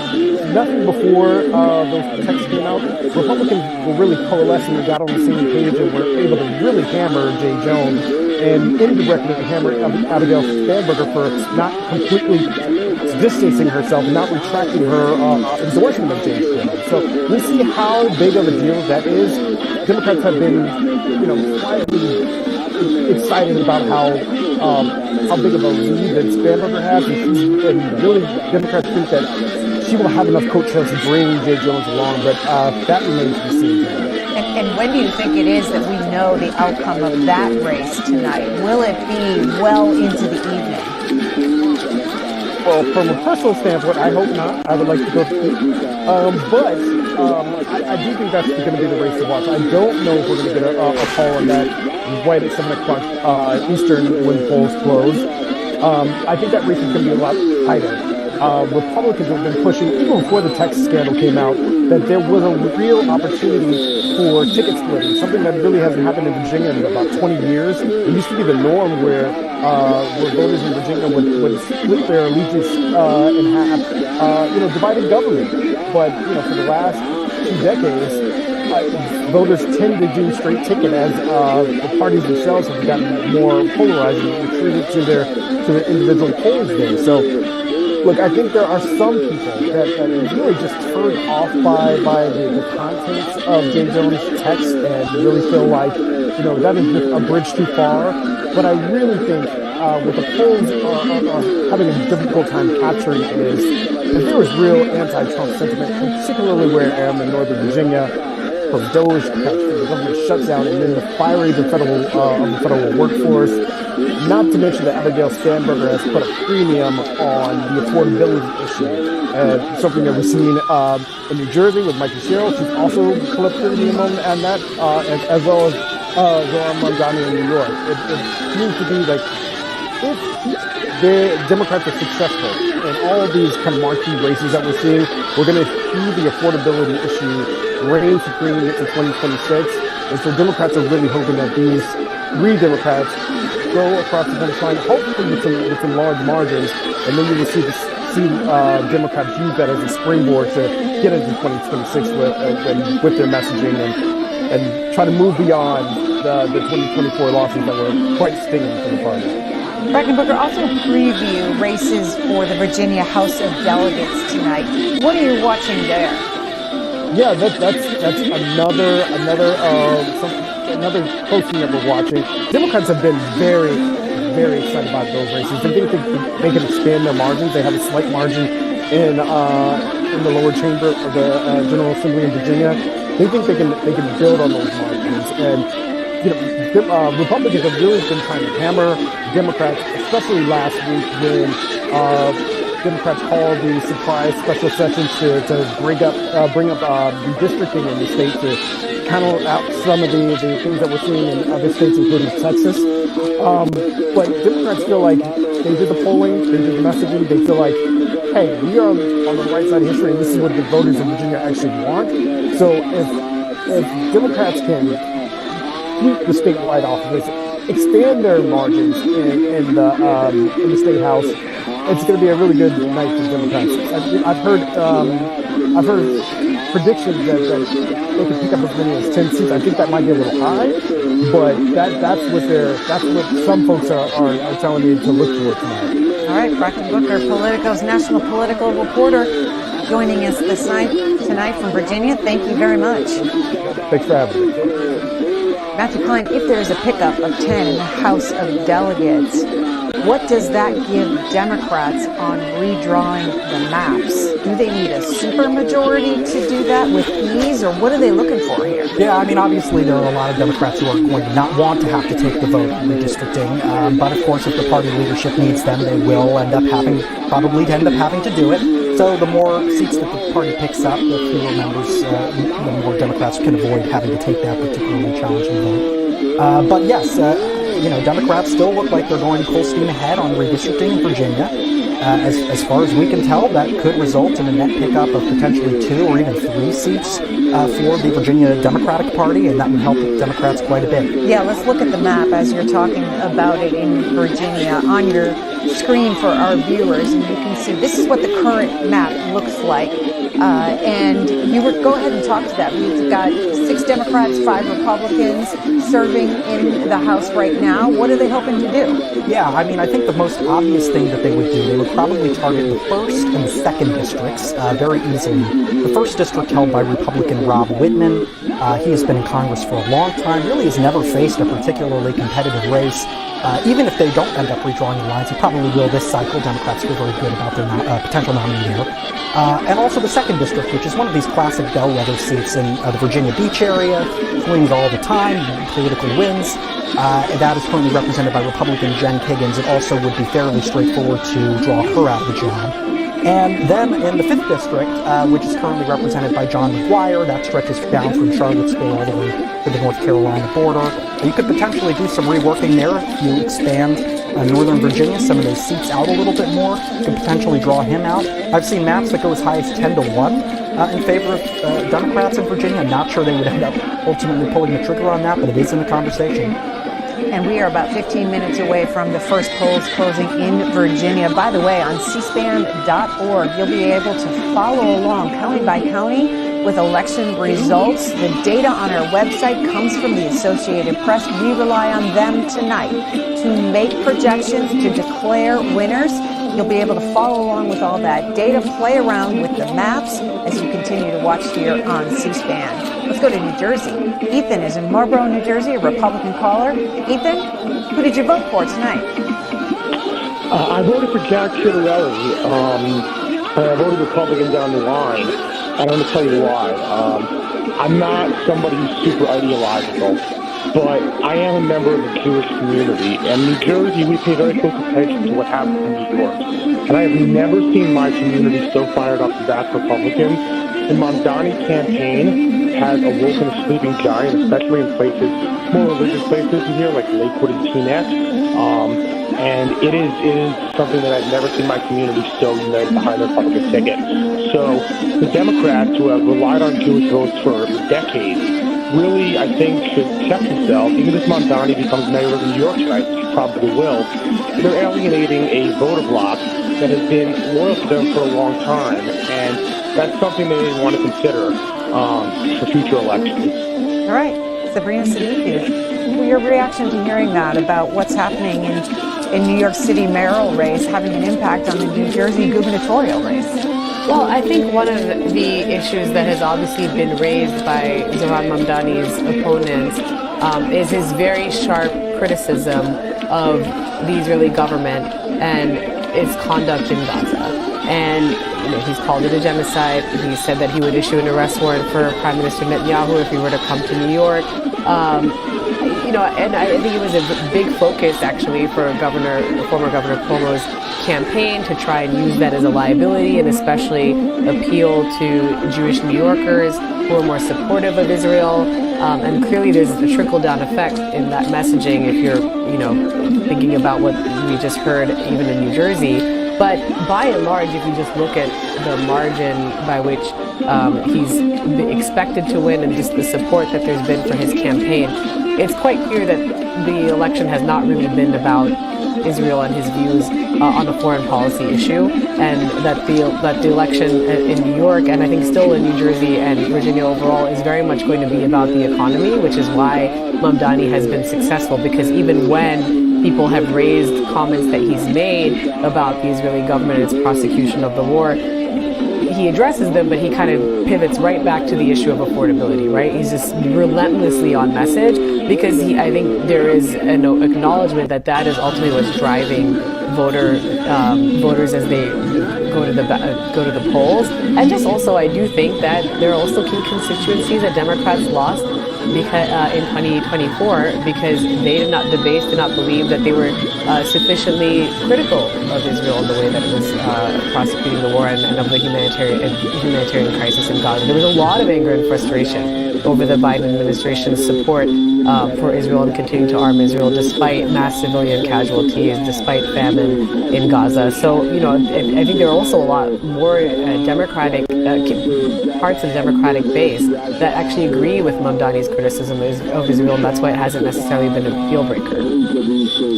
nothing before those texts came out, Republicans were really coalescing and got on the same page and were able to really hammer J. Jones and indirectly hammer Abigail Spanberger for not completely distancing herself, not retracting her endorsement of J. Jones. So we'll see how big of a deal that is. Democrats have been, quietly excited about how big of a lead that Spanberger has, and really Democrats think that she will have enough coattails to bring J. Jones along, but that remains to be seen. And when do you think it is that we know the outcome of that race tonight? Will it be well into the evening? Well, from a personal standpoint, I hope not. I would like to go to sleep. But I do think that's going to be the race to watch. I don't know if we're going to get a call on that right at 7 o'clock Eastern when polls close. I think that race is going to be a lot tighter. Republicans have been pushing, even before the text scandal came out, that there was a real opportunity for ticket splitting, something that really hasn't happened in Virginia in about 20 years. It used to be the norm where voters in Virginia would split their allegiance in half, divided government. But, for the last 2 decades, voters tend to do straight ticket as the parties themselves have gotten more polarized and retreated to their individual polls there. So, look, I think there are some people that are really just turned off by the contents of J. Jones' text and really feel like, that is just a bridge too far. But I really think what the polls are having a difficult time capturing is that there is real anti-Trump sentiment, particularly where I am in Northern Virginia, from DOGE, the government shutdown, and then the firing of the federal workforce. Not to mention that Abigail Spanberger has put a premium on the affordability issue, something that we've seen in New Jersey with Mike Sherrill. She's also put a premium on that, as well as Zoran Mondani in New York. It seems to be like if the Democrats are successful in all of these kind of marquee races that we're seeing, we're going to see the affordability issue reign supreme into 2026. And so Democrats are really hoping that these 3 Democrats go across the finish line, hopefully with some large margins, and then you will see Democrats use that as a springboard to get into 2026 with their messaging and try to move beyond the 2024 losses that were quite stinging for the party. Bracken Booker, also preview races for the Virginia House of Delegates tonight. What are you watching there? Yeah, that's another close thing that we're watching. Democrats have been very, very excited about those races. They think they can expand their margins. They have a slight margin in the lower chamber of the General Assembly in Virginia. They think they can build on those margins, and Republicans have really been trying to hammer Democrats, especially last week when Democrats called the surprise special session to bring up redistricting in the state to counter out some of the things that we're seeing in other states, including Texas. But Democrats feel like they did the polling, they did the messaging, they feel like, hey, we are on the right side of history, and this is what the voters in Virginia actually want. So if Democrats can keep the statewide offices, expand their margins in the state house, it's going to be a really good night for Democrats. I've heard predictions that they could pick up as many as 10 seats. I think that might be a little high, but that's what some folks are telling me to look for tonight. All right, Bracken Booker, Politico's national political reporter, joining us tonight from Virginia. Thank you very much. Thanks for having me. Matthew Klein, if there is a pickup of 10 in the House of Delegates, what does that give Democrats on redrawing the maps? Do they need a supermajority to do that with ease, or what are they looking for here? Yeah, I mean, obviously there are a lot of Democrats who are going to not want to have to take the vote in redistricting, but of course if the party leadership needs them, they will probably end up having to do it. So the more seats that the party picks up, the fewer members, the more Democrats can avoid having to take that particularly challenging vote. But yes, Democrats still look like they're going full steam ahead on redistricting in Virginia. As far as we can tell, that could result in a net pickup of potentially 2 or even 3 seats for the Virginia Democratic Party, and that would help Democrats quite a bit. Yeah, let's look at the map as you're talking about it in Virginia on your screen for our viewers, and you can see this is what the current map looks like. And you go ahead and talk to that. We've got 6 Democrats, 5 Republicans serving in the House right now. What are they hoping to do? Yeah, I mean, I think the most obvious thing that they would do, they would probably target the 1st and the 2nd districts very easily. The 1st district held by Republican Rob Whitman. He has been in Congress for a long time, really has never faced a particularly competitive race. Even if they don't end up redrawing the lines, he probably will this cycle. Democrats feel very good about their potential nominee there. And also the 2nd district, which is one of these classic bellwether seats in the Virginia Beach area, swings all the time, politically wins. That is currently represented by Republican Jen Kiggins. It also would be fairly straightforward to draw her out of the job. And then in the 5th district, which is currently represented by John McGuire, that stretches down from Charlottesville all the way to the North Carolina border. You could potentially do some reworking there if you expand Northern Virginia, some of those seats out a little bit more. You could potentially draw him out. I've seen maps that go as high as 10-1 in favor of Democrats in Virginia. I'm not sure they would end up ultimately pulling the trigger on that, but it is in the conversation. And we are about 15 minutes away from the first polls closing in Virginia. By the way, on cspan.org, you'll be able to follow along county by county with election results. The data on our website comes from the Associated Press. We rely on them tonight to make projections, to declare winners. You'll be able to follow along with all that data, play around with the maps as you continue to watch here on C-SPAN. Let's go to New Jersey. Ethan is in Marlboro, New Jersey, a Republican caller. Ethan, who did you vote for tonight? I voted for Jack Ciattarelli. I voted Republican down the line. And I'm going to tell you why. I'm not somebody who's super ideological, but I am a member of the Jewish community. And New Jersey, we pay very close attention to what happens in New York. And I have never seen my community so fired up to back Republicans. The Mamdani campaign has awoken a sleeping giant, especially in places, more religious places in here, like Lakewood and Teaneck. And it is something that I've never seen my community so united behind the Republican ticket. So the Democrats, who have relied on Jewish votes for decades, really, I think, should check themselves. Even if Mamdani becomes mayor of New York tonight, which he probably will, they're alienating a voter bloc that has been loyal to them for a long time. And that's something they want to consider for future elections. All right. Sabrina Siddiqui, your reaction to hearing that about what's happening in New York City mayoral race having an impact on the New Jersey gubernatorial race? Well, I think one of the issues that has obviously been raised by Zohran Mamdani's opponents is his very sharp criticism of the Israeli government and its conduct in Gaza. And he's called it a genocide. He said that he would issue an arrest warrant for Prime Minister Netanyahu if he were to come to New York. And I think it was a big focus, actually, for former Governor Cuomo's campaign to try and use that as a liability and especially appeal to Jewish New Yorkers who are more supportive of Israel. And clearly there's a trickle-down effect in that messaging if you're, thinking about what we just heard even in New Jersey. But by and large, if you just look at the margin by which he's expected to win and just the support that there's been for his campaign, it's quite clear that the election has not really been about Israel and his views on a foreign policy issue, and that the election in New York, and I think still in New Jersey and Virginia overall, is very much going to be about the economy, which is why Mamdani has been successful, because even when people have raised comments that he's made about the Israeli government and its prosecution of the war, he addresses them, but he kind of pivots right back to the issue of affordability, right? He's just relentlessly on message because I think there is an acknowledgement that is ultimately what's driving voters as they go to the polls. And just also, I do think that there are also key constituencies that Democrats lost because in 2024 because they did not believe that they were sufficiently critical of Israel in the way that it was prosecuting the war and of the humanitarian crisis in Gaza. There was a lot of anger and frustration over the Biden administration's support for Israel and continuing to arm Israel despite mass civilian casualties, despite famine in Gaza. So, I think there are also a lot more Democratic parts of the Democratic base that actually agree with Mamdani's criticism of Israel, and that's why it hasn't necessarily been a deal breaker.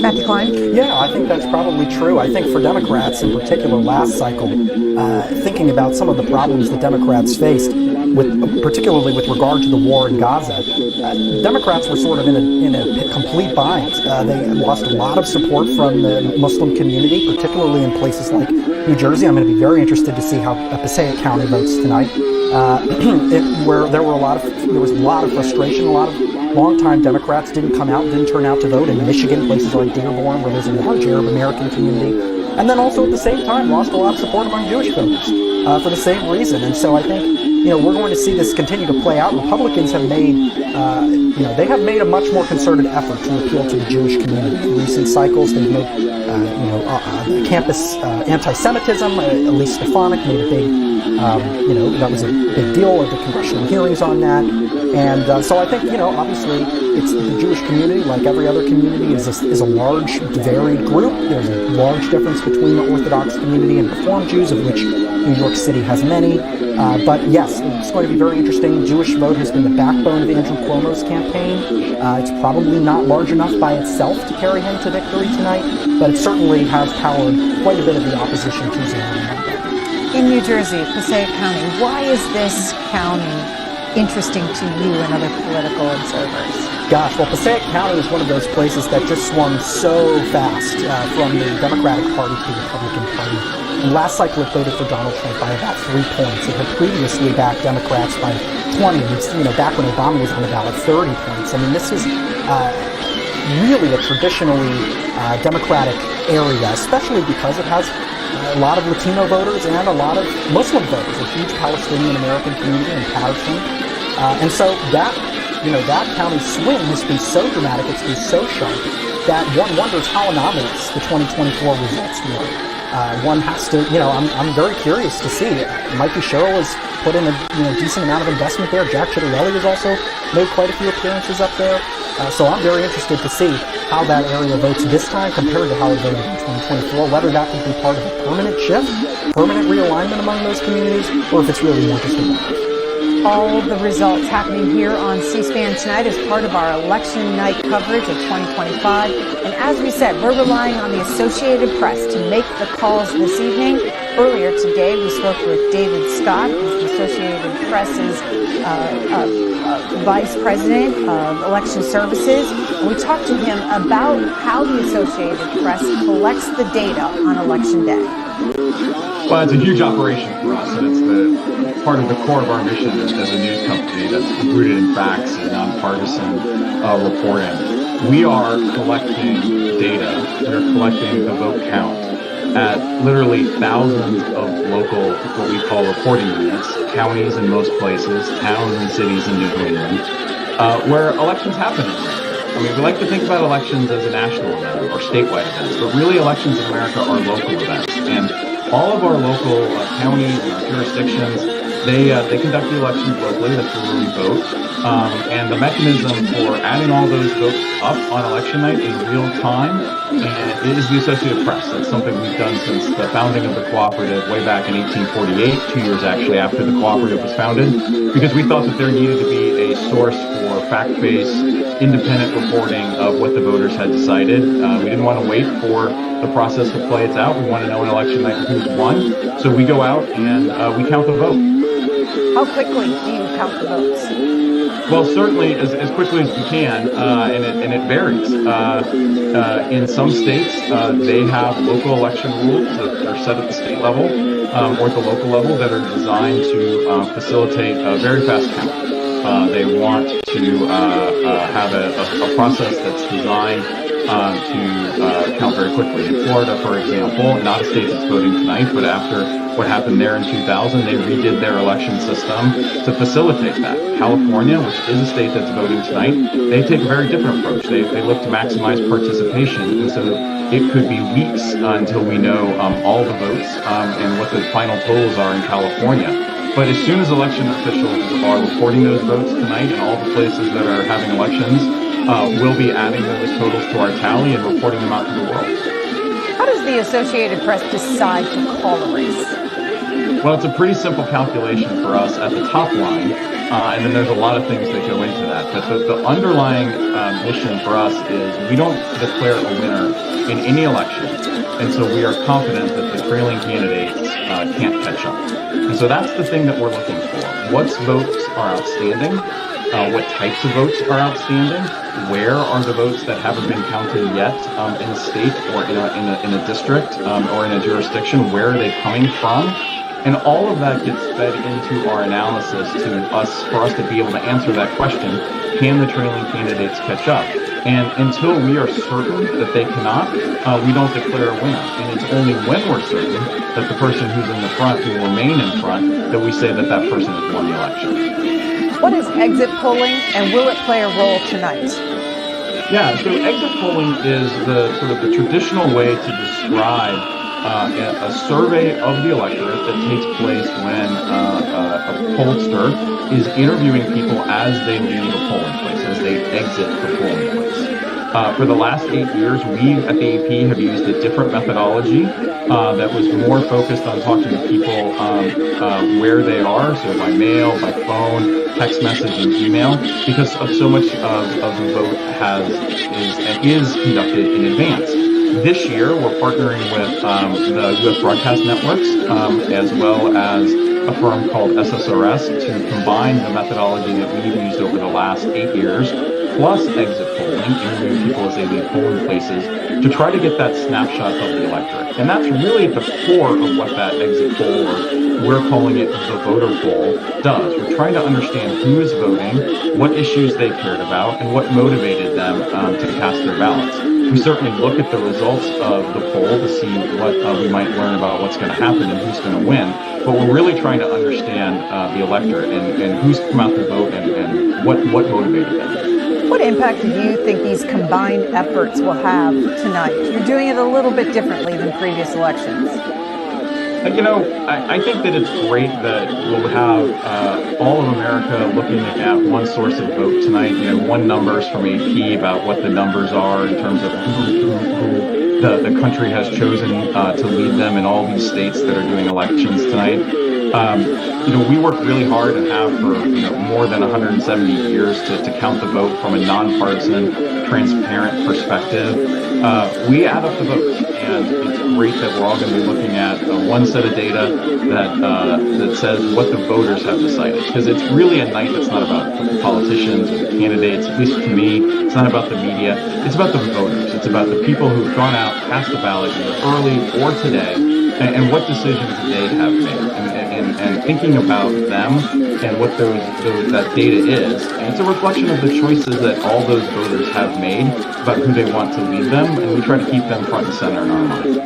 Matthew Klein? Yeah, I think that's probably true. I think for Democrats, in particular last cycle, thinking about some of the problems that Democrats faced, particularly with regard to the war in Gaza, Democrats were sort of in a complete bind. They lost a lot of support from the Muslim community, particularly in places like New Jersey. I'm going to be very interested to see how Passaic County votes tonight, where there was a lot of frustration. A lot of longtime Democrats didn't turn out to vote in Michigan, places like Dearborn, where there's a large Arab American community, and then also at the same time lost a lot of support among Jewish voters for the same reason. And so I think we're going to see this continue to play out. Republicans have made a much more concerted effort to appeal to the Jewish community. In recent cycles, they've made campus anti-Semitism. Elise Stefanik made a big that was a big deal of the congressional hearings on that. And so I think, obviously, it's the Jewish community, like every other community, is a large, varied group. There's a large difference between the Orthodox community and Reform Jews, of which New York City has many. But yes, it's going to be very interesting. The Jewish vote has been the backbone of Andrew Cuomo's campaign. It's probably not large enough by itself to carry him to victory tonight, but it certainly has powered quite a bit of the opposition to Zohran. In New Jersey, Passaic County, why is this county interesting to you and other political observers? Gosh, well, Passaic County is one of those places that just swung so fast from the Democratic Party to the Republican Party. And last cycle it voted for Donald Trump by about 3 points. It had previously backed Democrats by 20, back when Obama was on the ballot, 30 points. I mean, this is really a traditionally Democratic area, especially because it has a lot of Latino voters and a lot of Muslim voters, a huge Palestinian American community in Patterson. And so that county's swing has been so dramatic, it's been so sharp, that one wonders how anomalous the 2024 results were. One has to, I'm very curious to see. Mikey Sherrill has put in a decent amount of investment there. Jack Ciattarelli has also made quite a few appearances up there. So I'm very interested to see how that area votes this time compared to how it voted in 2024, whether that could be part of a permanent shift, permanent realignment among those communities, or if it's really more just a one-off. All the results happening here on C-SPAN tonight as part of our election night coverage of 2025. And as we said, we're relying on the Associated Press to make the calls this evening. Earlier today, we spoke with David Scott, who's the Associated Press's Vice President of Election Services. And we talked to him about how the Associated Press collects the data on Election Day. Well, it's a huge operation for us, and it's the part of the core of our mission as a news company that's rooted in facts and nonpartisan reporting. We are collecting data. We're collecting the vote count at literally thousands of local, what we call reporting units, counties in most places, towns and cities in New England, where elections happen. I mean, we like to think about elections as a national event or statewide events, but really elections in America are local events. And all of our local counties and our jurisdictions, they conduct the elections locally. That's where we vote. And the mechanism for adding all those votes up on election night in real time is the Associated Press. That's something we've done since the founding of the cooperative way back in 1848, 2 years actually after the cooperative was founded, because we thought that there needed to be a source for fact-based, independent reporting of what the voters had decided. We didn't want to wait for the process to play its out. We want to know on election night who's won. So we go out and we count the vote. How quickly do you count the votes? Well, certainly as quickly as we can, and it varies. In some states, they have local election rules that are set at the state level or at the local level that are designed to facilitate a very fast count. They want to have a process that's designed to count very quickly. In Florida, for example, not a state that's voting tonight, but after what happened there in 2000, they redid their election system to facilitate that. California, which is a state that's voting tonight, they take a very different approach. They look to maximize participation, and so it could be weeks until we know all the votes and what the final totals are in California. But as soon as election officials are reporting those votes tonight in all the places that are having elections, we'll be adding those totals to our tally and reporting them out to the world. How does the Associated Press decide to call a race? Well, it's a pretty simple calculation for us at the top line, and then there's a lot of things that go into that. But the underlying mission for us is we don't declare a winner in any election, and so we are confident that the trailing candidates can't catch up. And so that's the thing that we're looking for. What votes are outstanding? What types of votes are outstanding? Where are the votes that haven't been counted yet in a state or in a district or in a jurisdiction? Where are they coming from? And all of that gets fed into our analysis for us to be able to answer that question: can the trailing candidates catch up? And until we are certain that they cannot, we don't declare a winner. And it's only when we're certain that the person who's in the front will remain in front that we say that that person has won the election. What is exit polling, and will it play a role tonight? Yeah, so exit polling is the sort of the traditional way to describe a survey of the electorate that takes place when a pollster is interviewing people as they leave a polling place, as they exit the polling place. For the last 8 years, we at the AP have used a different methodology that was more focused on talking to people where they are, so by mail, by phone, text message, and email, because of so much of the vote is conducted in advance. This year, we're partnering with the U.S. broadcast networks as well as a firm called SSRS to combine the methodology that we've used over the last 8 years, plus exit polling, interviewing people as they leave polling places, to try to get that snapshot of the electorate. And that's really at the core of what that exit poll, or we're calling it the voter poll, does. We're trying to understand who is voting, what issues they cared about, and what motivated them to cast their ballots. We certainly look at the results of the poll to see what we might learn about what's going to happen and who's going to win. But we're really trying to understand the electorate and who's come out to vote and what motivated them. What impact do you think these combined efforts will have tonight? You're doing it a little bit differently than previous elections. You know, I think that it's great that we'll have all of America looking at one source of vote tonight. You know, one numbers from AP about what the numbers are in terms of who the country has chosen to lead them in all these states that are doing elections tonight. You know, we work really hard and have for more than 170 years to count the vote from a nonpartisan, transparent perspective. We add up the votes. and it's great that we're all going to be looking at one set of data that says what the voters have decided. Because it's really a night that's not about the politicians or the candidates. At least to me, it's not about the media. It's about the voters. It's about the people who've gone out, cast the ballot either early or today, and what decisions they have made, and thinking about them and what that data is. And it's a reflection of the choices that all those voters have made about who they want to lead them, and we try to keep them front and center in our minds.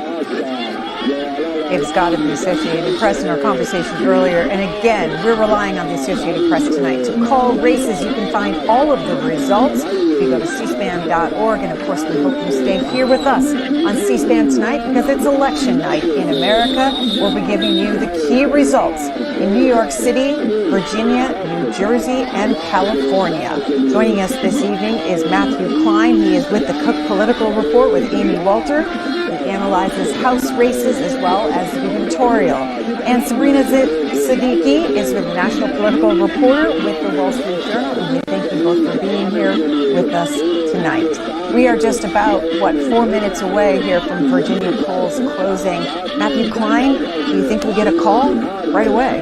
Dave Scott of the Associated Press in our conversation earlier. And again, we're relying on the Associated Press tonight to call races. You can find all of the results if you go to cspan.org. And of course, we hope you stay here with us on C-SPAN tonight because it's election night in America. We'll be giving you the key results in New York City, Virginia, New Jersey, and California. Joining us this evening is Matthew Klein. He is with the Cook Political Report with Amy Walter. Analyzes House races as well as gubernatorial. And Sabrina Siddiqui is with the National Political Reporter with the Wall Street Journal. And we thank you both for being here with us tonight. We are just about, 4 minutes away here from Virginia polls closing. Matthew Klein, do you think we'll get a call right away?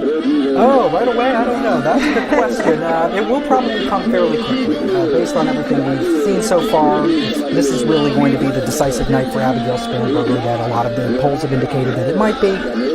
Oh, right away? I don't know. That's a good question. It will probably come fairly quickly. Based on everything we've seen so far, this is really going to be the decisive night for Abigail Spanberger that a lot of the polls have indicated that it might be.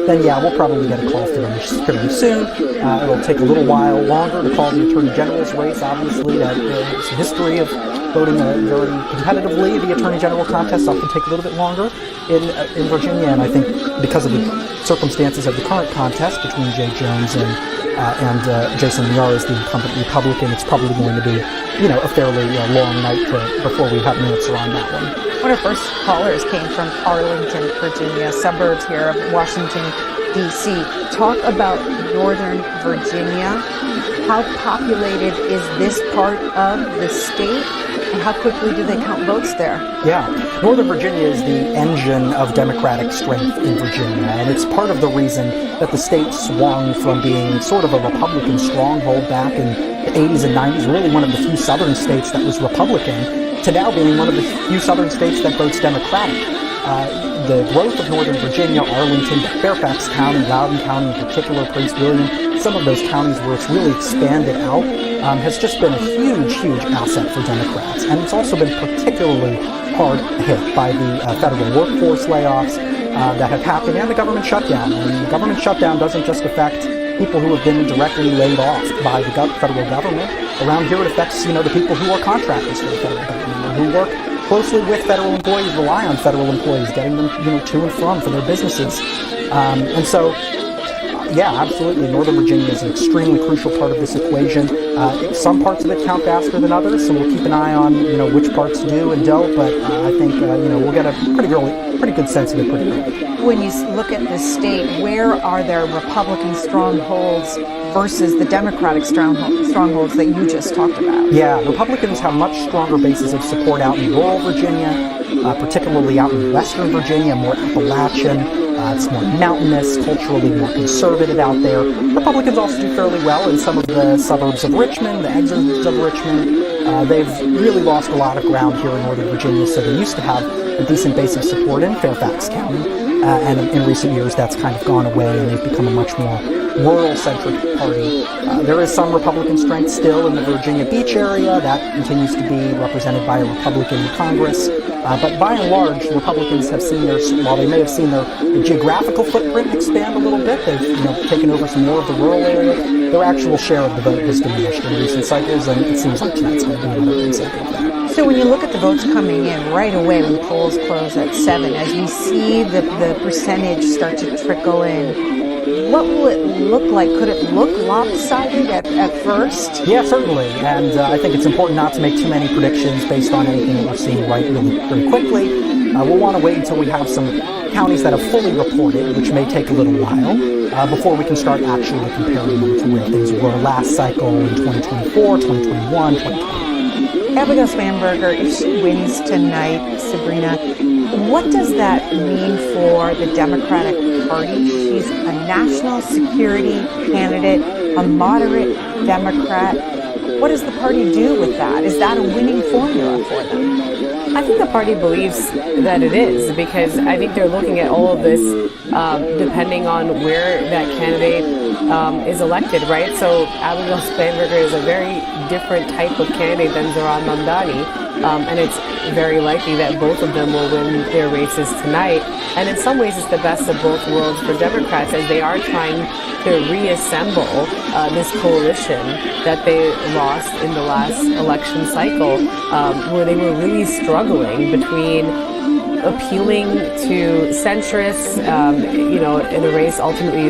Then, yeah, we'll probably get a call fairly soon. It'll take a little while longer to call the Attorney General's race. Obviously, there's a history of voting very competitively. The Attorney General contest often take a little bit longer in Virginia, and I think because of the circumstances of the current contest between Jay Jones and Jason Miyares as the incumbent Republican, it's probably going to be, a fairly long night before we have an answer on that one. One of our first callers came from Arlington, Virginia, suburbs here of Washington, D.C. Talk about Northern Virginia. How populated is this part of the state? And how quickly do they count votes there? Yeah, Northern Virginia is the engine of Democratic strength in Virginia, and it's part of the reason that the state swung from being sort of a Republican stronghold back in the 80s and 90s, really one of the few southern states that was Republican, to now being one of the few southern states that votes Democratic. The growth of Northern Virginia, Arlington, Fairfax County, Loudoun County in particular, Prince William, some of those counties where it's really expanded out, has just been a huge, huge asset for Democrats. And it's also been particularly hard hit by the federal workforce layoffs that have happened and the government shutdown. And the government shutdown doesn't just affect people who have been directly laid off by the federal government. Around here it affects, the people who are contractors for the federal government or who work closely with federal employees, rely on federal employees, getting them, to and from for their businesses. And so, yeah, absolutely. Northern Virginia is an extremely crucial part of this equation. Some parts of it count faster than others, so we'll keep an eye on, which parts do and don't. But I think, we'll get a pretty good sense of it pretty early. When you look at the state, where are there Republican strongholds versus the Democratic strongholds that you just talked about? Yeah, Republicans have much stronger bases of support out in rural Virginia, particularly out in western Virginia, more Appalachian. It's more mountainous, culturally more conservative out there. Republicans also do fairly well in some of the suburbs of Richmond, the exurbs of Richmond. They've really lost a lot of ground here in Northern Virginia, so they used to have a decent base of support in Fairfax County. And in recent years, that's kind of gone away, and they've become a much more rural-centric party. There is some Republican strength still in the Virginia Beach area. That continues to be represented by a Republican in Congress. But by and large, Republicans have seen while they may have seen their geographical footprint expand a little bit, they've taken over some more of the rural area. Their actual share of the vote has diminished in recent cycles, and it seems like tonight's going to be another example of that. So when you look at the votes coming in right away when polls close at 7, as we see the percentage start to trickle in, what will it look like? Could it look lopsided at first? Yeah, certainly. And I think it's important not to make too many predictions based on anything that we're seeing really quickly. We'll want to wait until we have some counties that have fully reported, which may take a little while, before we can start actually comparing them to where things were last cycle in 2024, 2021, 2020. Abigail Spanberger, if she wins tonight, Sabrina, what does that mean for the Democratic Party? She's a national security candidate, a moderate Democrat. What does the party do with that? Is that a winning formula for them? I think the party believes that it is, because I think they're looking at all of this depending on where that candidate is elected, right? So Abigail Spanberger is a very different type of candidate than Zoran Mamdani, and it's very likely that both of them will win their races tonight. And in some ways, it's the best of both worlds for Democrats, as they are trying to reassemble this coalition that they lost in the last election cycle, where they were really struggling between appealing to centrists, in a race ultimately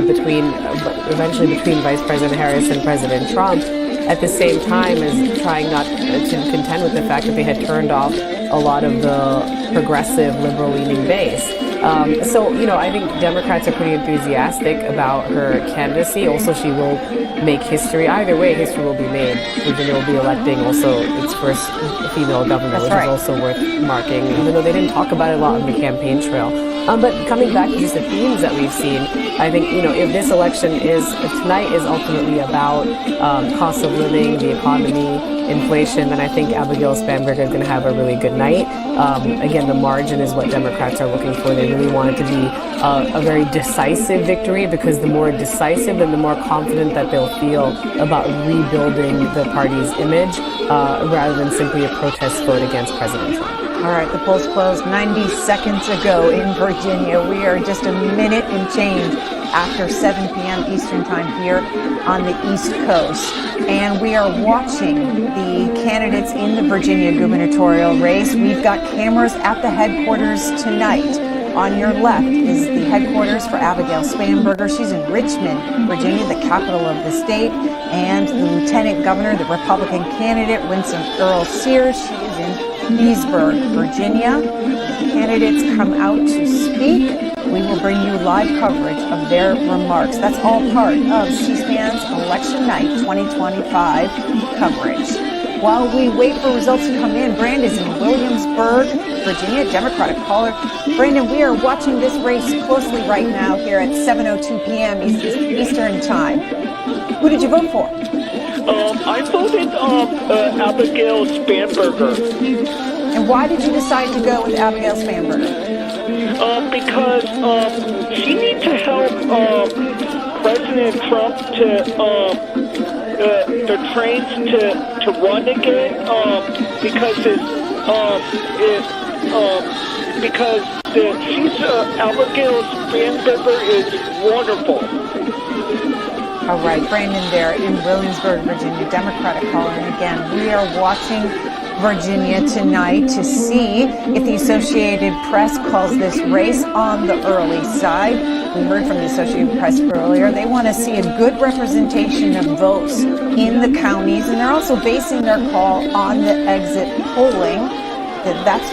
eventually between Vice President Harris and President Trump, at the same time as trying not to contend with the fact that they had turned off a lot of the progressive, liberal-leaning base. I think Democrats are pretty enthusiastic about her candidacy. Also, she will make history. Either way, history will be made. Virginia will be electing also its first female governor, which is also worth marking, even though they didn't talk about it a lot on the campaign trail. But coming back to just the themes that we've seen, I think, if tonight is ultimately about cost of living, the economy, inflation, then I think Abigail Spanberger is going to have a really good night. Again, the margin is what Democrats are looking for. They really want it to be a very decisive victory, because the more decisive, then the more confident that they'll feel about rebuilding the party's image, rather than simply a protest vote against President Trump. All right, the polls closed 90 seconds ago in Virginia. We are just a minute and change after 7 p.m. Eastern Time here on the East Coast. And we are watching the candidates in the Virginia gubernatorial race. We've got cameras at the headquarters tonight. On your left is the headquarters for Abigail Spanberger. She's in Richmond, Virginia, the capital of the state. And the lieutenant governor, the Republican candidate, Winston Earl Sears, she is in Leesburg, Virginia. Candidates come out to speak. We will bring you live coverage of their remarks. That's all part of C-SPAN's Election Night 2025 coverage. While we wait for results to come in, Brandon's in Williamsburg, Virginia, Democratic caller. Brandon, we are watching this race closely right now here at 7:02 p.m. Eastern Time. Who did you vote for? I voted Abigail Spanberger. And why did you decide to go with Abigail Spanberger? Because she needs to help President Trump the trains to run again, because Abigail Spanberger is wonderful. All right, Brandon there in Williamsburg, Virginia, Democratic caller. And again, we are watching Virginia tonight to see if the Associated Press calls this race on the early side. We heard from the Associated Press earlier. They want to see a good representation of votes in the counties, and they're also basing their call on the exit polling. That's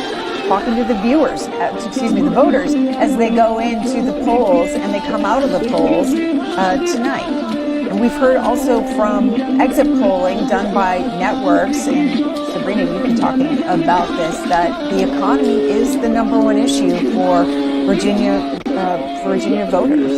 talking to the the voters, as they go into the polls and they come out of the polls tonight. And we've heard also from exit polling done by networks, and Sabrina, you've been talking about this, that the economy is the number one issue for Virginia voters.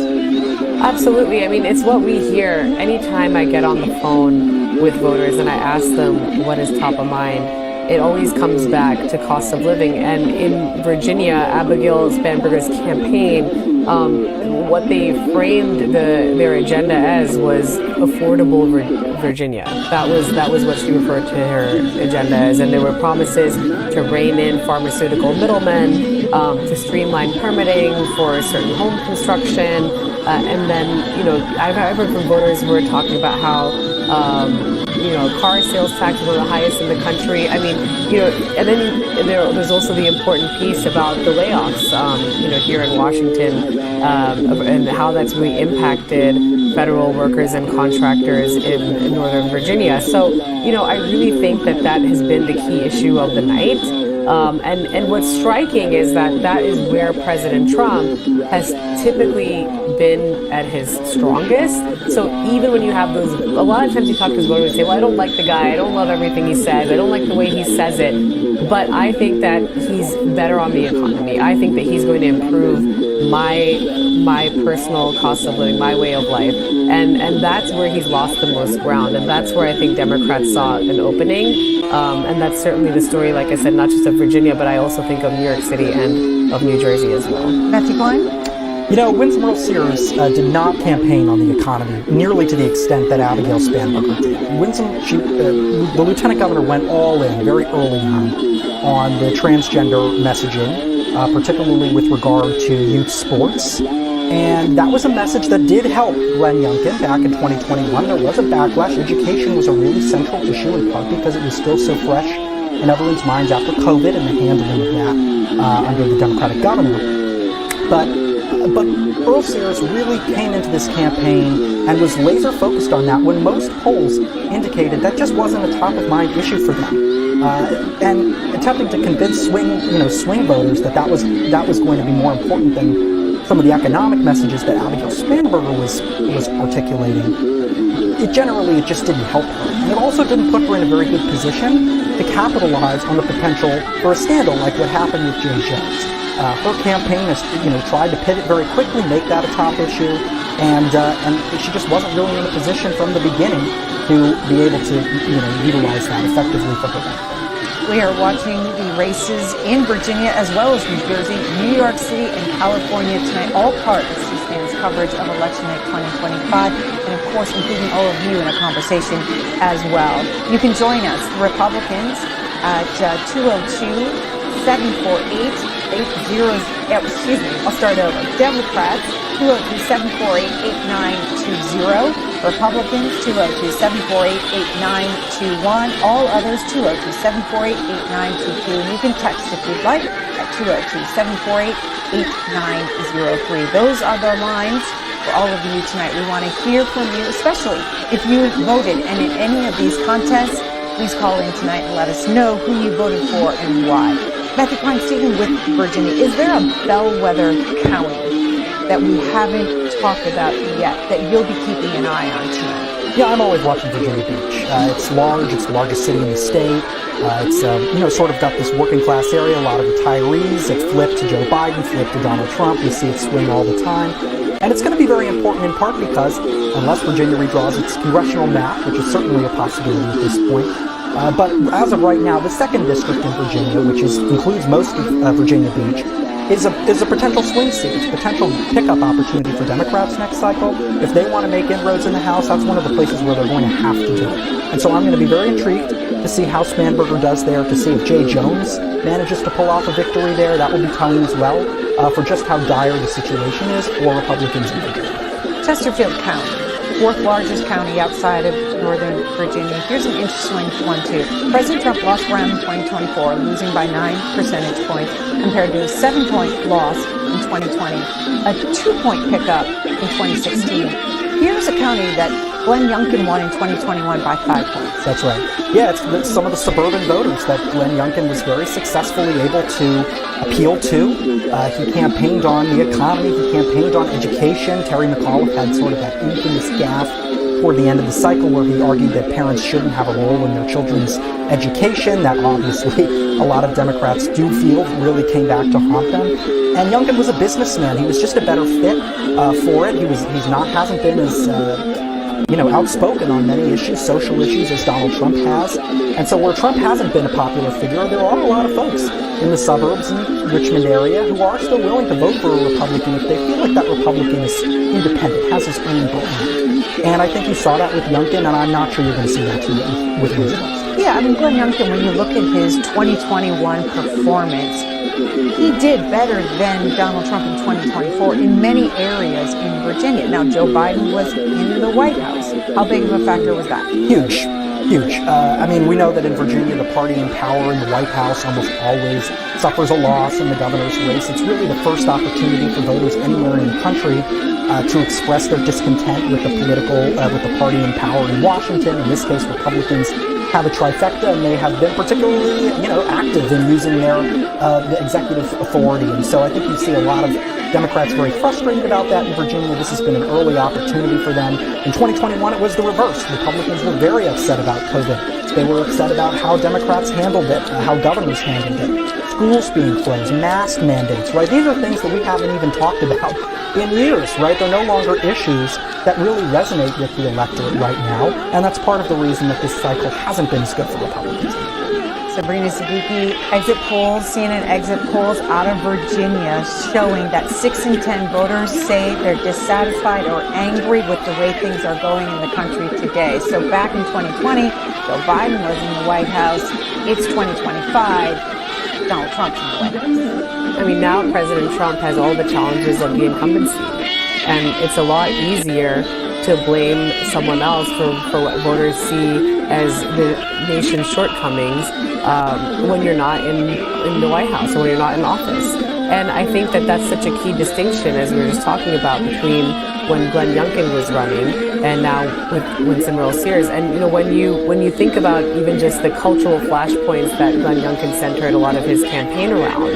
Absolutely. I mean, it's what we hear anytime I get on the phone with voters and I ask them what is top of mind. It always comes back to cost of living. And in Virginia, Abigail Spanberger's campaign, what they framed their agenda as was affordable Virginia. That was what she referred to her agenda as. And there were promises to rein in pharmaceutical middlemen, to streamline permitting for certain home construction. And then, I've heard from voters who are talking about how, car sales tax is one of the highest in the country. I mean, and then there's also the important piece about the layoffs, here in Washington, and how that's really impacted federal workers and contractors in Northern Virginia. So, I really think that has been the key issue of the night. And what's striking is that is where President Trump has typically been at his strongest. So even when you have those, a lot of times you talk to his voters and say, well, I don't like the guy, I don't love everything he says, I don't like the way he says it, but I think that he's better on the economy. I think that he's going to improve my personal cost of living, my way of life. And that's where he's lost the most ground. And that's where I think Democrats saw an opening. And that's certainly the story, like I said, not just of Virginia, but I also think of New York City and of New Jersey as well. Matthew Klein? You know, Winsome Earl-Sears did not campaign on the economy nearly to the extent that Abigail Spanberger did. The lieutenant governor went all in very early on the transgender messaging, particularly with regard to youth sports. And that was a message that did help Glenn Youngkin back in 2021. There was a backlash. Education was a really central issue, in part because it was still so fresh in everyone's minds after COVID and the handling of that under the Democratic governor. But Earl-Sears really came into this campaign and was laser focused on that when most polls indicated that just wasn't a top of mind issue for them. And attempting to convince swing voters that was going to be more important than some of the economic messages that Abigail Spanberger was articulating. It just didn't help her. And it also didn't put her in a very good position to capitalize on the potential for a scandal like what happened with Jay Jones. Her campaign has, tried to pivot very quickly, make that a top issue, and she just wasn't really in a position from the beginning to be able to, utilize that effectively for her. We are watching the races in Virginia as well as New Jersey, New York City, and California tonight, all part of C-SPAN's coverage of Election Night 2025, and of course including all of you in a conversation as well. You can join us, Republicans, at 202-748-80, I'll start over. Democrats, 202-748-8920. Republicans, 202-748-8921. All others, 202-748-8922. And you can text if you'd like at 202-748-8903. Those are the lines for all of you tonight. We want to hear from you, especially if you voted and in any of these contests. Please call in tonight and let us know who you voted for and why. Matthew Klein, Stephen with Virginia, is there a bellwether county that we haven't talked about yet that you'll be keeping an eye on tonight? Yeah, I'm always watching Virginia Beach. It's large. It's the largest city in the state. It's sort of got this working class area, a lot of retirees. It flipped to Joe Biden, flipped to Donald Trump. We see it swing all the time. And it's going to be very important in part because unless Virginia redraws its congressional map, which is certainly a possibility at this point, but as of right now, the 2nd district in Virginia, which includes most of Virginia Beach, is a potential swing seat. It's a potential pickup opportunity for Democrats next cycle. If they want to make inroads in the House, that's one of the places where they're going to have to do it. And so I'm going to be very intrigued to see how Spanberger does there, to see if Jay Jones manages to pull off a victory there. That will be telling as well for just how dire the situation is for Republicans in Virginia. Chesterfield County, 4th largest county outside of Northern Virginia. Here's an interesting one, too. President Trump lost ground in 2024, losing by 9 percentage points compared to a 7-point loss in 2020, a 2-point pickup in 2016. Here's a county that Glenn Youngkin won in 2021 by 5 points. That's right. Yeah, it's some of the suburban voters that Glenn Youngkin was very successfully able to appeal to. He campaigned on the economy. He campaigned on education. Terry McAuliffe had sort of that infamous gaffe toward the end of the cycle where he argued that parents shouldn't have a role in their children's education. That obviously a lot of Democrats do feel really came back to haunt them. And Youngkin was a businessman. He was just a better fit for it. Hasn't been as outspoken on many issues, social issues, as Donald Trump has. And so where Trump hasn't been a popular figure, there are a lot of folks in the suburbs and Richmond area who are still willing to vote for a Republican if they feel like that Republican is independent, has his own brand. And I think you saw that with Youngkin, and I'm not sure you're going to see that too with Roosevelt. Yeah, Glenn Youngkin, when you look at his 2021 performance, he did better than Donald Trump in 2024 in many areas in Virginia. Now, Joe Biden was in the White House. How big of a factor was that? Huge. We know that in Virginia, the party in power in the White House almost always suffers a loss in the governor's race. It's really the first opportunity for voters anywhere in the country to express their discontent with the party in power in Washington. In this case, Republicans have a trifecta, and they have been particularly, active in using their the executive authority. And so I think you see a lot of Democrats very frustrated about that in Virginia. This has been an early opportunity for them. In 2021, it was the reverse. Republicans were very upset about COVID. They were upset about how Democrats handled it, how governors handled it. schools being closed, mask mandates, right? These are things that we haven't even talked about in years, right? They're no longer issues that really resonate with the electorate right now, and that's part of the reason that this cycle hasn't been as good for Republicans. Sabrina Siddiqui, exit polls, CNN exit polls out of Virginia showing that 6 in 10 voters say they're dissatisfied or angry with the way things are going in the country today. So back in 2020, Joe Biden was in the White House. It's 2025, Donald Trump's in the White House. I mean, now President Trump has all the challenges of the incumbency, and it's a lot easier to blame someone else for what voters see as the nation's shortcomings when you're not in the White House or when you're not in office. And I think that that's such a key distinction, as we were just talking about, between when Glenn Youngkin was running and now with Winston Sears. And you know, when you think about even just the cultural flashpoints that Glenn Youngkin centered a lot of his campaign around,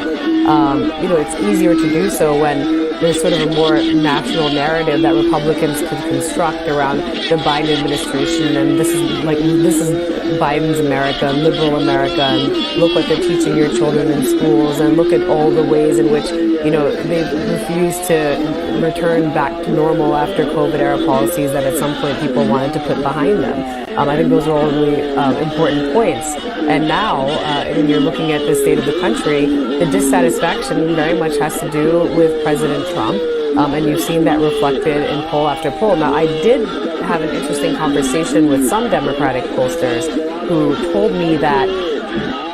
you know, it's easier to do so when there's sort of a more national narrative that Republicans could construct around the Biden administration, and this is Biden's America, liberal America, and look what they're teaching your children in schools, and look at all the ways in which, you know, they refuse to return back to normal after COVID-era policies that at some point people wanted to put behind them. I think those are all really important points. And now, when you're looking at the state of the country, the dissatisfaction very much has to do with President Trump, and you've seen that reflected in poll after poll. Now, I did have an interesting conversation with some Democratic pollsters who told me that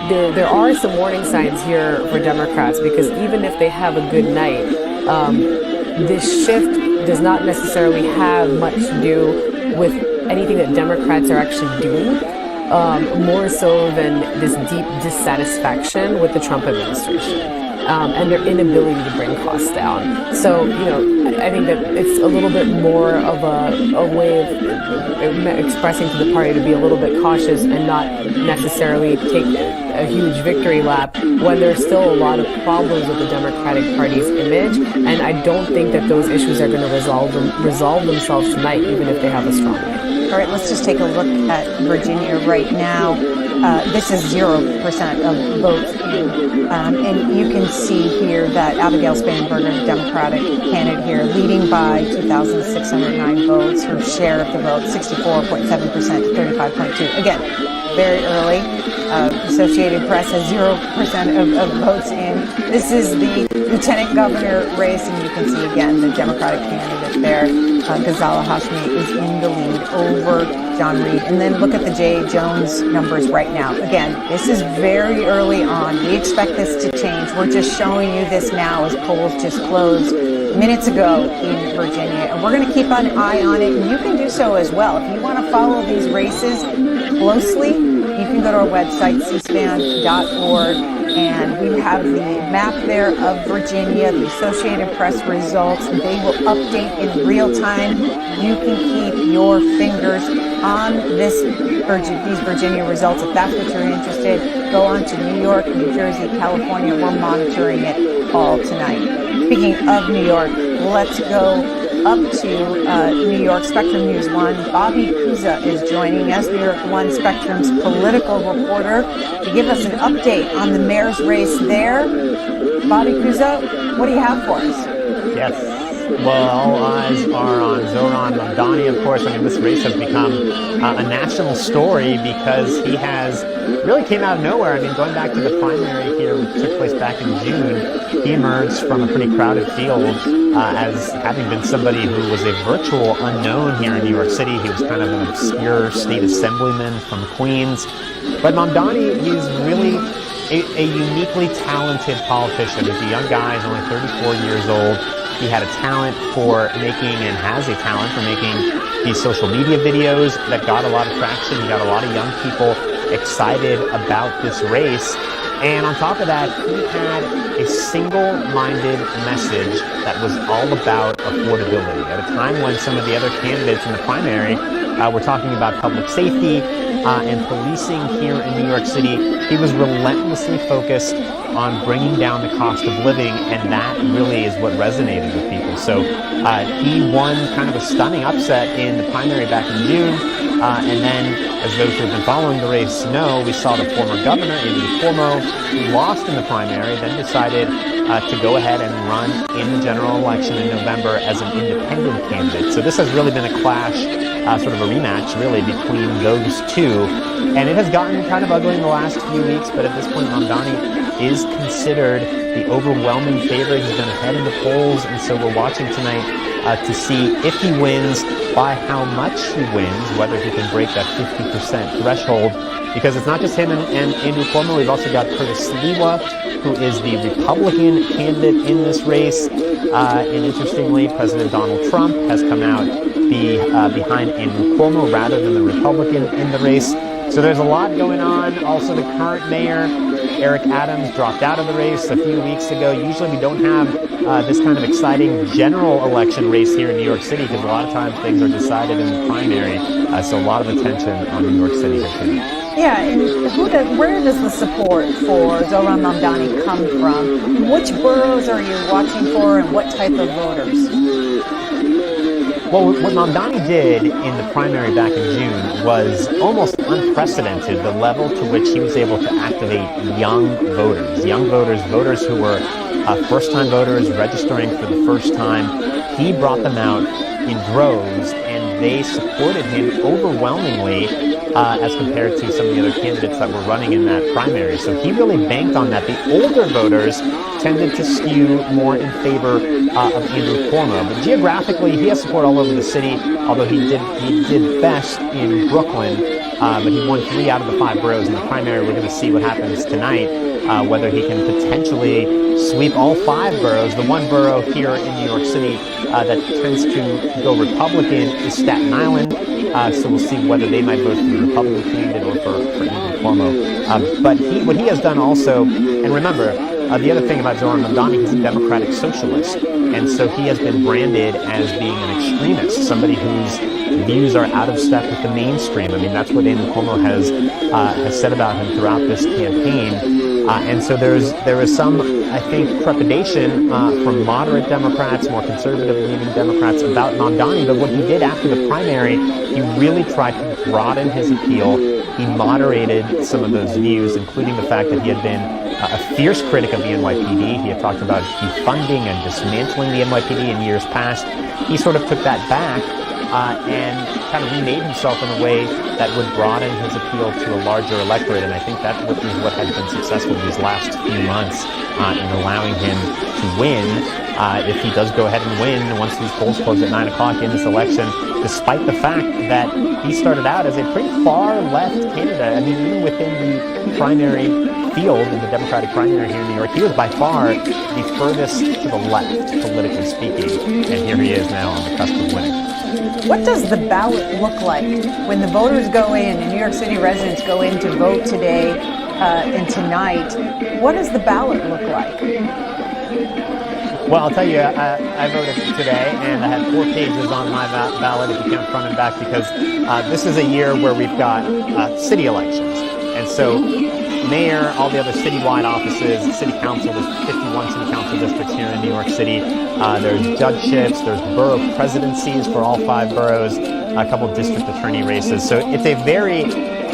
there are some warning signs here for Democrats, because even if they have a good night, this shift does not necessarily have much to do with anything that Democrats are actually doing, more so than this deep dissatisfaction with the Trump administration. And their inability to bring costs down. So, you know, I think that it's a little bit more of a way of expressing to the party to be a little bit cautious and not necessarily take a huge victory lap when there's still a lot of problems with the Democratic Party's image. And I don't think that those issues are going to resolve themselves tonight, even if they have a strong win. All right, let's just take a look at Virginia right now. This is 0% of votes in, and you can see here that Abigail Spanberger, the Democratic candidate here, leading by 2,609 votes. Her share of the vote, 64.7% to 35.2%. Again, very early. Associated Press has 0% of votes in. This is the lieutenant governor race, and you can see again the Democratic candidate there. Ghazala Hashmi is in the lead over John Reed. And then look at the J. Jones numbers right now. Again, this is very early on. We expect this to change. We're just showing you this now as polls just closed minutes ago in Virginia. And we're going to keep an eye on it, and you can do so as well. If you want to follow these races closely, you can go to our website, cspan.org, and we have the map there of Virginia, the Associated Press results. They will update in real time. You can keep your fingers on these Virginia results. If that's what you're interested, go on to New York, New Jersey, California. We're monitoring it all tonight. Speaking of New York, let's go up to New York. Spectrum News 1. Bobby Kuza is joining us, New York 1 Spectrum's political reporter, to give us an update on the mayor's race there. Bobby Kuza, what do you have for us? Yes. Well, all eyes are on Zohran Mamdani, of course. I mean, this race has become a national story because he has really came out of nowhere. I mean, going back to the primary here, which took place back in June, he emerged from a pretty crowded field as having been somebody who was a virtual unknown here in New York City. He was kind of an obscure state assemblyman from Queens. But Mamdani, he's really a uniquely talented politician. He's a young guy. He's only 34 years old. He had a talent for making, and has a talent for making, these social media videos that got a lot of traction. He got a lot of young people excited about this race. And on top of that, he had a single-minded message that was all about affordability. At a time when some of the other candidates in the primary were talking about public safety and policing here in New York City, he was relentlessly focused on bringing down the cost of living, and that really is what resonated with people. So he won kind of a stunning upset in the primary back in June, and then as those who have been following the race know, we saw the former governor, Andrew Cuomo, who lost in the primary, then decided to go ahead and run in the general election in November as an independent candidate. So this has really been a clash, sort of a rematch, really, between those two. And it has gotten kind of ugly in the last few weeks, but at this point, Mamdani is considered the overwhelming favorite. He's been ahead in the polls, and so we're watching tonight to see if he wins, by how much he wins, whether he can break that 50% threshold, because it's not just him and Andrew Cuomo. We've also got Curtis Sliwa, who is the Republican candidate in this race. And interestingly, President Donald Trump has come out behind Andrew Cuomo rather than the Republican in the race. So there's a lot going on. Also, the current mayor, Eric Adams, dropped out of the race a few weeks ago. Usually we don't have this kind of exciting general election race here in New York City because a lot of times things are decided in the primary. So a lot of attention on New York City here too. Yeah, and where does the support for Zohran Mamdani come from? Which boroughs are you watching for, and what type of voters? Well, what Mamdani did in the primary back in June was almost unprecedented, the level to which he was able to activate young voters, voters who were first-time voters registering for the first time. He brought them out in droves, and they supported him overwhelmingly as compared to some of the other candidates that were running in that primary. So he really banked on that. The older voters tended to skew more in favor of Andrew Cuomo. But geographically, he has support all over the city, although he did best in Brooklyn, but he won 3 out of the 5 boroughs in the primary. We're going to see what happens tonight, whether he can potentially sweep all 5 boroughs. The one borough here in New York City that tends to go Republican is Staten Island. So we'll see whether they might vote for the Republican candidate or for Andrew Cuomo. But what he has done also, and remember, the other thing about Zohran Mamdani, he's a democratic socialist. And so he has been branded as being an extremist, somebody whose views are out of step with the mainstream. I mean, that's what Andrew Cuomo has said about him throughout this campaign. And so there is some, I think, trepidation from moderate Democrats, more conservative-leaning Democrats about Mamdani. But what he did after the primary, he really tried to broaden his appeal. He moderated some of those views, including the fact that he had been a fierce critic of the NYPD. He had talked about defunding and dismantling the NYPD in years past. He sort of took that back and kind of remade himself in a way that would broaden his appeal to a larger electorate. And I think that is what has been successful these last few months in allowing him to win. If he does go ahead and win once these polls close at 9 o'clock in this election, despite the fact that he started out as a pretty far left candidate. I mean, even within the primary field, in the Democratic primary here in New York, he was by far the furthest to the left, politically speaking. And here he is now on the cusp of winning. What does the ballot look like when the voters go in and New York City residents go in to vote today and tonight? What does the ballot look like? Well, I'll tell you, I voted today, and I had 4 pages on my ballot, if you count front and back, because this is a year where we've got city elections. And so mayor, all the other citywide offices, city council, there's 51 city council districts here in New York City. There's judgeships, there's borough presidencies for all 5 boroughs, a couple district attorney races. So it's a very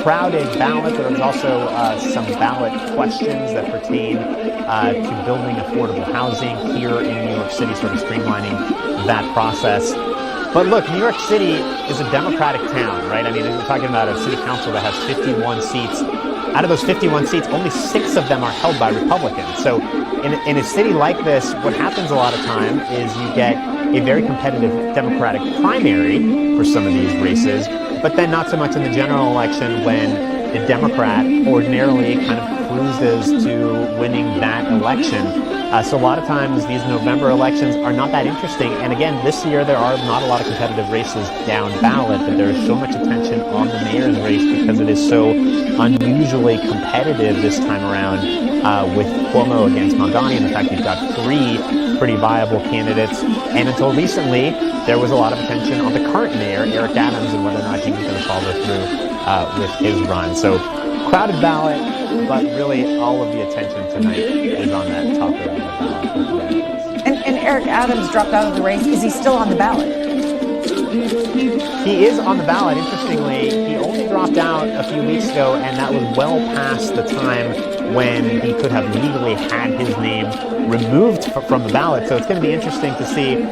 crowded ballot. There's also some ballot questions that pertain to building affordable housing here in New York City, sort of streamlining that process. But look, New York City is a Democratic town, right? I mean, we're talking about a city council that has 51 seats. Out of those 51 seats, only 6 of them are held by Republicans. So in a city like this, what happens a lot of time is you get a very competitive Democratic primary for some of these races, but then not so much in the general election when the Democrat ordinarily kind of cruises to winning that election. So a lot of times these November elections are not that interesting. And again, this year there are not a lot of competitive races down ballot, but there is so much attention on the mayor's race because it is so unusually competitive this time around with Cuomo against Mamdani, and the fact you've got 3 pretty viable candidates. And until recently, there was a lot of attention on the current mayor, Eric Adams, and whether or not he was going to follow through with his run. So crowded ballot, but really all of the attention tonight is on that top of the ballot. And Eric Adams dropped out of the race. Is he still on the ballot? He is on the ballot. Interestingly, he only dropped out a few weeks ago, and that was well past the time when he could have legally had his name removed from the ballot. So it's going to be interesting to see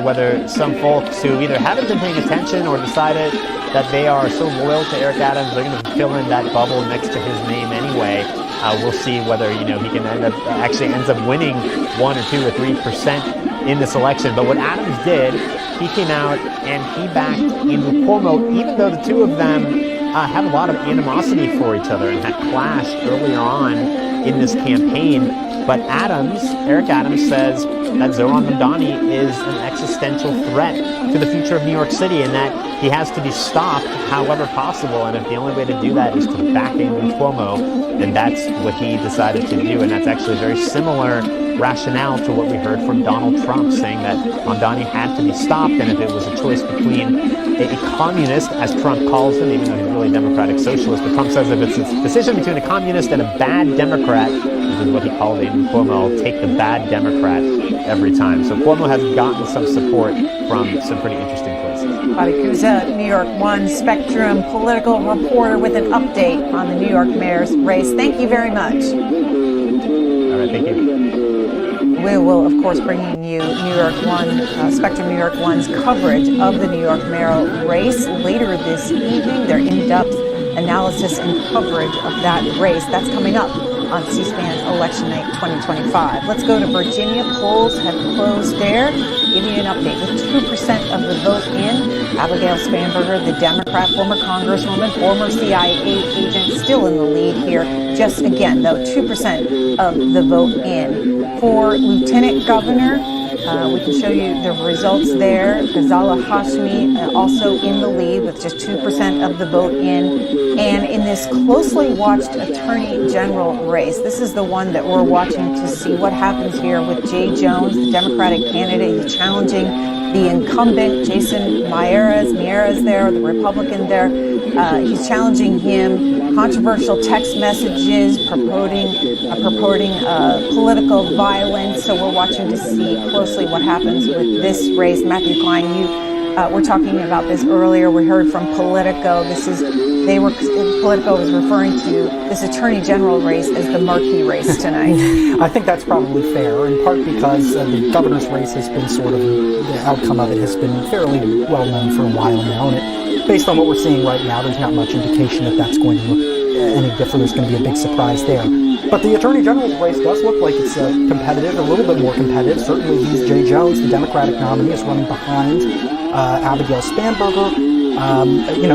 whether some folks who either haven't been paying attention or decided that they are so loyal to Eric Adams, they're going to fill in that bubble next to his name anyway. We'll see whether, he can ends up winning 1 or 2 or 3% in this election. But what Adams did, he came out and he backed Andrew Cuomo, even though the two of them have a lot of animosity for each other and had clashed earlier on in this campaign. But Eric Adams says that Zohran Mamdani is an existential threat to the future of New York City and that he has to be stopped however possible. And if the only way to do that is to back Andrew Cuomo, then that's what he decided to do. And that's actually very similar rationale to what we heard from Donald Trump, saying that Mamdani had to be stopped, and if it was a choice between a communist, as Trump calls him, even though he's really a democratic socialist, but Trump says if it's a decision between a communist and a bad Democrat, which is what he called Andrew Cuomo, I'll take the bad Democrat every time. So Cuomo has gotten some support from some pretty interesting places. Bobby Cusa, New York One Spectrum political reporter with an update on the New York mayor's race. Thank you very much. All right, thank you. We will, of course, bringing you New York One, Spectrum New York One's coverage of the New York mayoral race later this evening. Their in-depth analysis and coverage of that race. That's coming up on C-SPAN Election Night 2025. Let's go to Virginia. Polls have closed there. Give you an update. With 2% of the vote in, Abigail Spanberger, the Democrat, former Congresswoman, former CIA agent, still in the lead here. Just again, though, 2% of the vote in. For Lieutenant Governor, we can show you the results there. Ghazala Hashmi also in the lead with just 2% of the vote in. And in this closely watched Attorney General race, this is the one that we're watching to see what happens here with Jay Jones, the Democratic candidate. He's challenging the incumbent, Jason Miyares there, the Republican there. He's challenging him. Controversial text messages purporting political violence. So we're watching to see closely what happens with this race. Matthew Klein, you were talking about this earlier. We heard from Politico. Politico was referring to this Attorney General race as the marquee race tonight. I think that's probably fair, in part because the governor's race has been the outcome of it has been fairly well known for a while now, and based on what we're seeing right now, there's not much indication that that's going to look any different. There's going to be a big surprise there. But the Attorney General's race does look like it's competitive, a little bit more competitive. Certainly, Jay Jones, the Democratic nominee, is running behind Abigail Spanberger.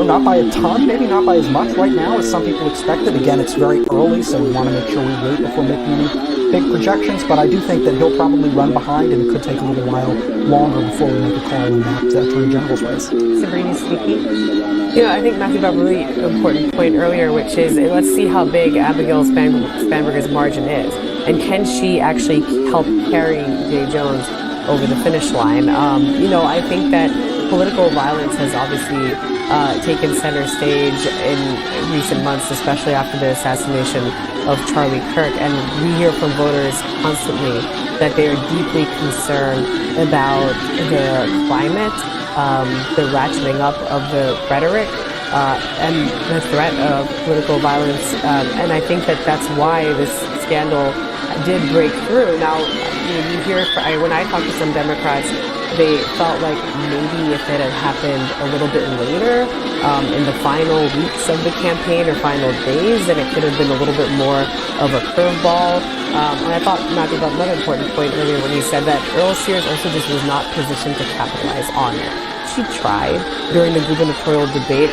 Not by a ton, maybe not by as much right now as some people expected. Again, it's very early, so we want to make sure we wait before making any big projections. But I do think that he'll probably run behind, and it could take a little while longer before we make a call on that Attorney General's race. Sabrina Sticky. I think Matthew brought a really important point earlier, which is let's see how big Abigail Spanberger's margin is, and can she actually help carry Jay Jones over the finish line? I think that political violence has obviously taken center stage in recent months, especially after the assassination of Charlie Kirk. And we hear from voters constantly that they are deeply concerned about the climate, the ratcheting up of the rhetoric, and the threat of political violence. And I think that that's why this scandal did break through. Now, you hear, when I talk to some Democrats, they felt like maybe if it had happened a little bit later, in the final weeks of the campaign or final days, then it could have been a little bit more of a curveball. And I thought Matthew brought another important point earlier when he said that Earl Sears also just was not positioned to capitalize on it. She tried during the gubernatorial debate.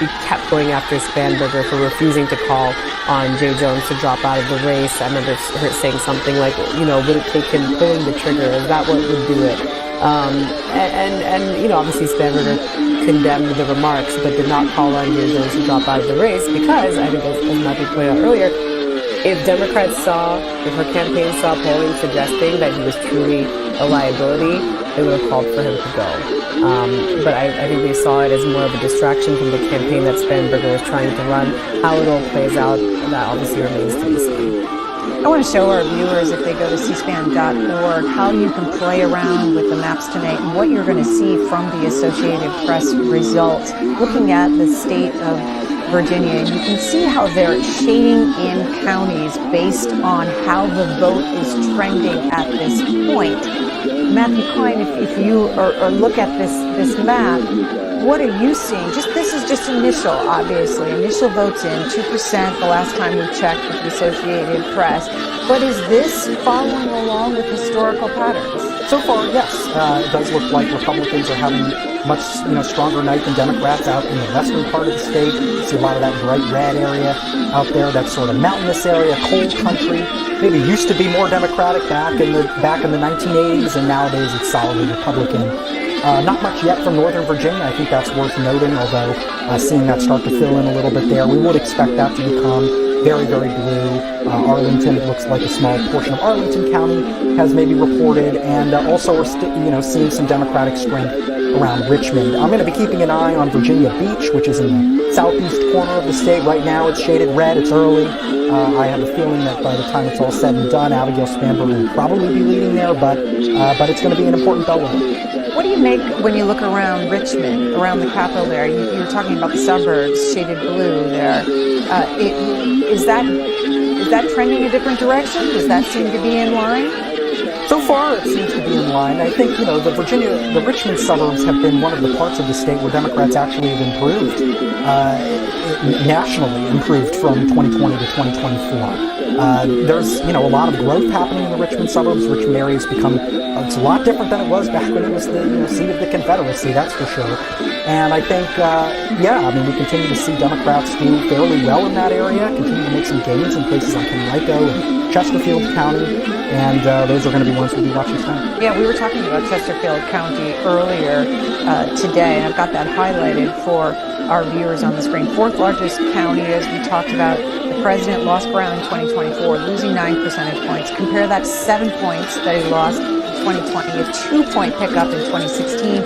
He kept going after Spanberger for refusing to call on Jay Jones to drop out of the race. I remember her saying something like, would it take him pulling the trigger? Is that what would do it? And obviously Spanberger condemned the remarks, but did not call on Jay Jones to drop out of the race because, I think as Matthew pointed out earlier, if her campaign saw polling suggesting that he was truly a liability, they would have called for him to go. But I think they saw it as more of a distraction from the campaign that Spanberger was trying to run. How it all plays out, that obviously remains to be seen. I want to show our viewers, if they go to cspan.org, how you can play around with the maps tonight and what you're going to see from the Associated Press results. Looking at the state of Virginia, and you can see how they're shading in counties based on how the vote is trending at this point. Matthew Klein, if you look at this map, what are you seeing? This is just initial, obviously. Initial votes in, 2% the last time we checked with the Associated Press. But is this following along with historical patterns? So far, yes. It does look like Republicans are having much stronger night than Democrats out in the western part of the state. You see a lot of that bright red area out there, that sort of mountainous area, cold country. Maybe used to be more Democratic back in the 1980s, and nowadays it's solidly Republican. Not much yet from Northern Virginia. I think that's worth noting, although seeing that start to fill in a little bit there, we would expect that to become very, very blue. Arlington, it looks like a small portion of Arlington County has maybe reported, and also we're seeing some Democratic strength around Richmond. I'm going to be keeping an eye on Virginia Beach, which is in the southeast corner of the state. Right now it's shaded red. It's early. I have a feeling that by the time it's all said and done, Abigail Spanberger will probably be leading there, but it's going to be an important bellwether. What do you make when you look around Richmond, around the capital there? You were talking about the suburbs, shaded blue there. Is that trending a different direction? Does that seem to be in line? So far, it seems to be in line. I think, the Richmond suburbs have been one of the parts of the state where Democrats actually have improved, nationally improved from 2020 to 2024. There's, a lot of growth happening in the Richmond suburbs. Richmond area has become, it's a lot different than it was back when it was the seat of the Confederacy, that's for sure. And I think, we continue to see Democrats do fairly well in that area, continue to make some gains in places like Henrico and Chesterfield County, and those are going to be ones we'll be watching tonight. Yeah, we were talking about Chesterfield County earlier today, and I've got that highlighted for our viewers on the screen. Fourth largest county, as we talked about. The president lost ground in 2024, losing 9 percentage points. Compare that to 7 points that he lost in 2020, a 2-point pickup in 2016.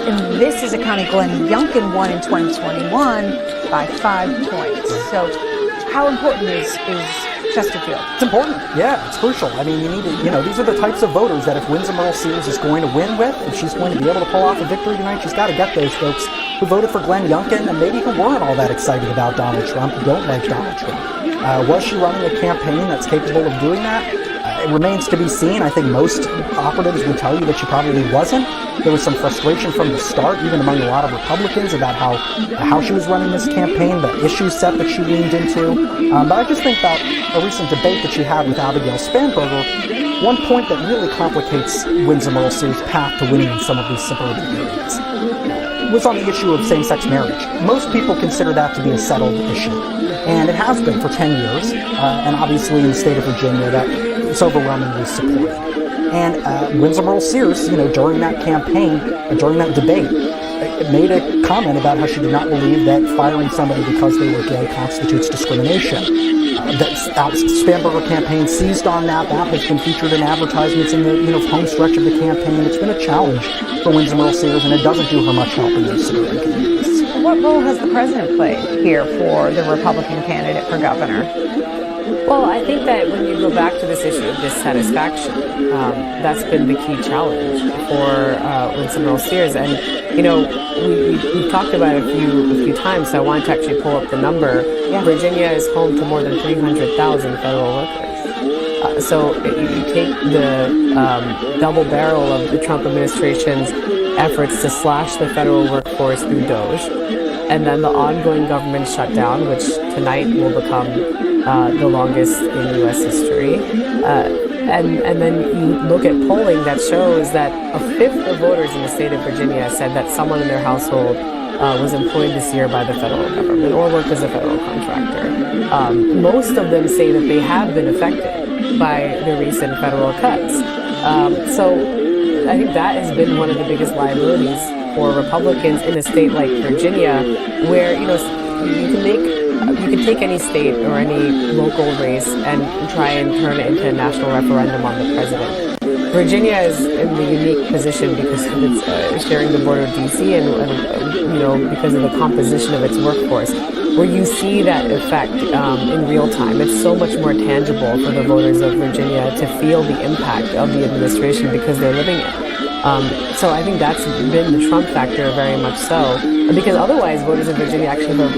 And this is a county Glenn Youngkin won in 2021 by 5 points. So how important is Chesterfield? It's important. Yeah, it's crucial. I mean, you need to, these are the types of voters that if Winsome Earle-Sears is going to win with, if she's going to be able to pull off a victory tonight, she's got to get those folks who voted for Glenn Youngkin and maybe who weren't all that excited about Donald Trump, who don't like Donald Trump. Was she running a campaign that's capable of doing that? It remains to be seen. I think most operatives would tell you that she probably wasn't. There was some frustration from the start, even among a lot of Republicans, about how she was running this campaign, the issue set that she leaned into. But I just think about a recent debate that she had with Abigail Spanberger. One point that really complicates Winsome Earle-Sears' path to winning in some of these suburban areas was on the issue of same-sex marriage. Most people consider that to be a settled issue, and it has been for 10 years, and obviously in the state of Virginia that it's overwhelmingly supported. And Winsome Earle-Sears, during that campaign, during that debate, made a comment about how she did not believe that firing somebody because they were gay constitutes discrimination. That Spanberger campaign seized on that. That has been featured in advertisements in the home stretch of the campaign. It's been a challenge for Winsome Earle-Sears, and it doesn't do her much help in those suburban communities. What role has the president played here for the Republican candidate for governor? Well, I think that when you go back to this issue of dissatisfaction, that's been the key challenge for Winsome Earle-Sears. And, we've talked about it a few times, so I wanted to actually pull up the number. Yeah. Virginia is home to more than 300,000 federal workers. So you take the double barrel of the Trump administration's efforts to slash the federal workforce through DOGE, and then the ongoing government shutdown, which tonight will become the longest in U.S. history. And then you look at polling that shows that a fifth of voters in the state of Virginia said that someone in their household was employed this year by the federal government or worked as a federal contractor. Most of them say that they have been affected by the recent federal cuts. So I think that has been one of the biggest liabilities for Republicans in a state like Virginia, where you can take any state or any local race and try and turn it into a national referendum on the president. Virginia is in the unique position because of its sharing the border with D.C. and because of the composition of its workforce. where you see that effect in real time. It's so much more tangible for the voters of Virginia to feel the impact of the administration because they're living it. So I think that's been the Trump factor very much so, because otherwise voters in Virginia actually have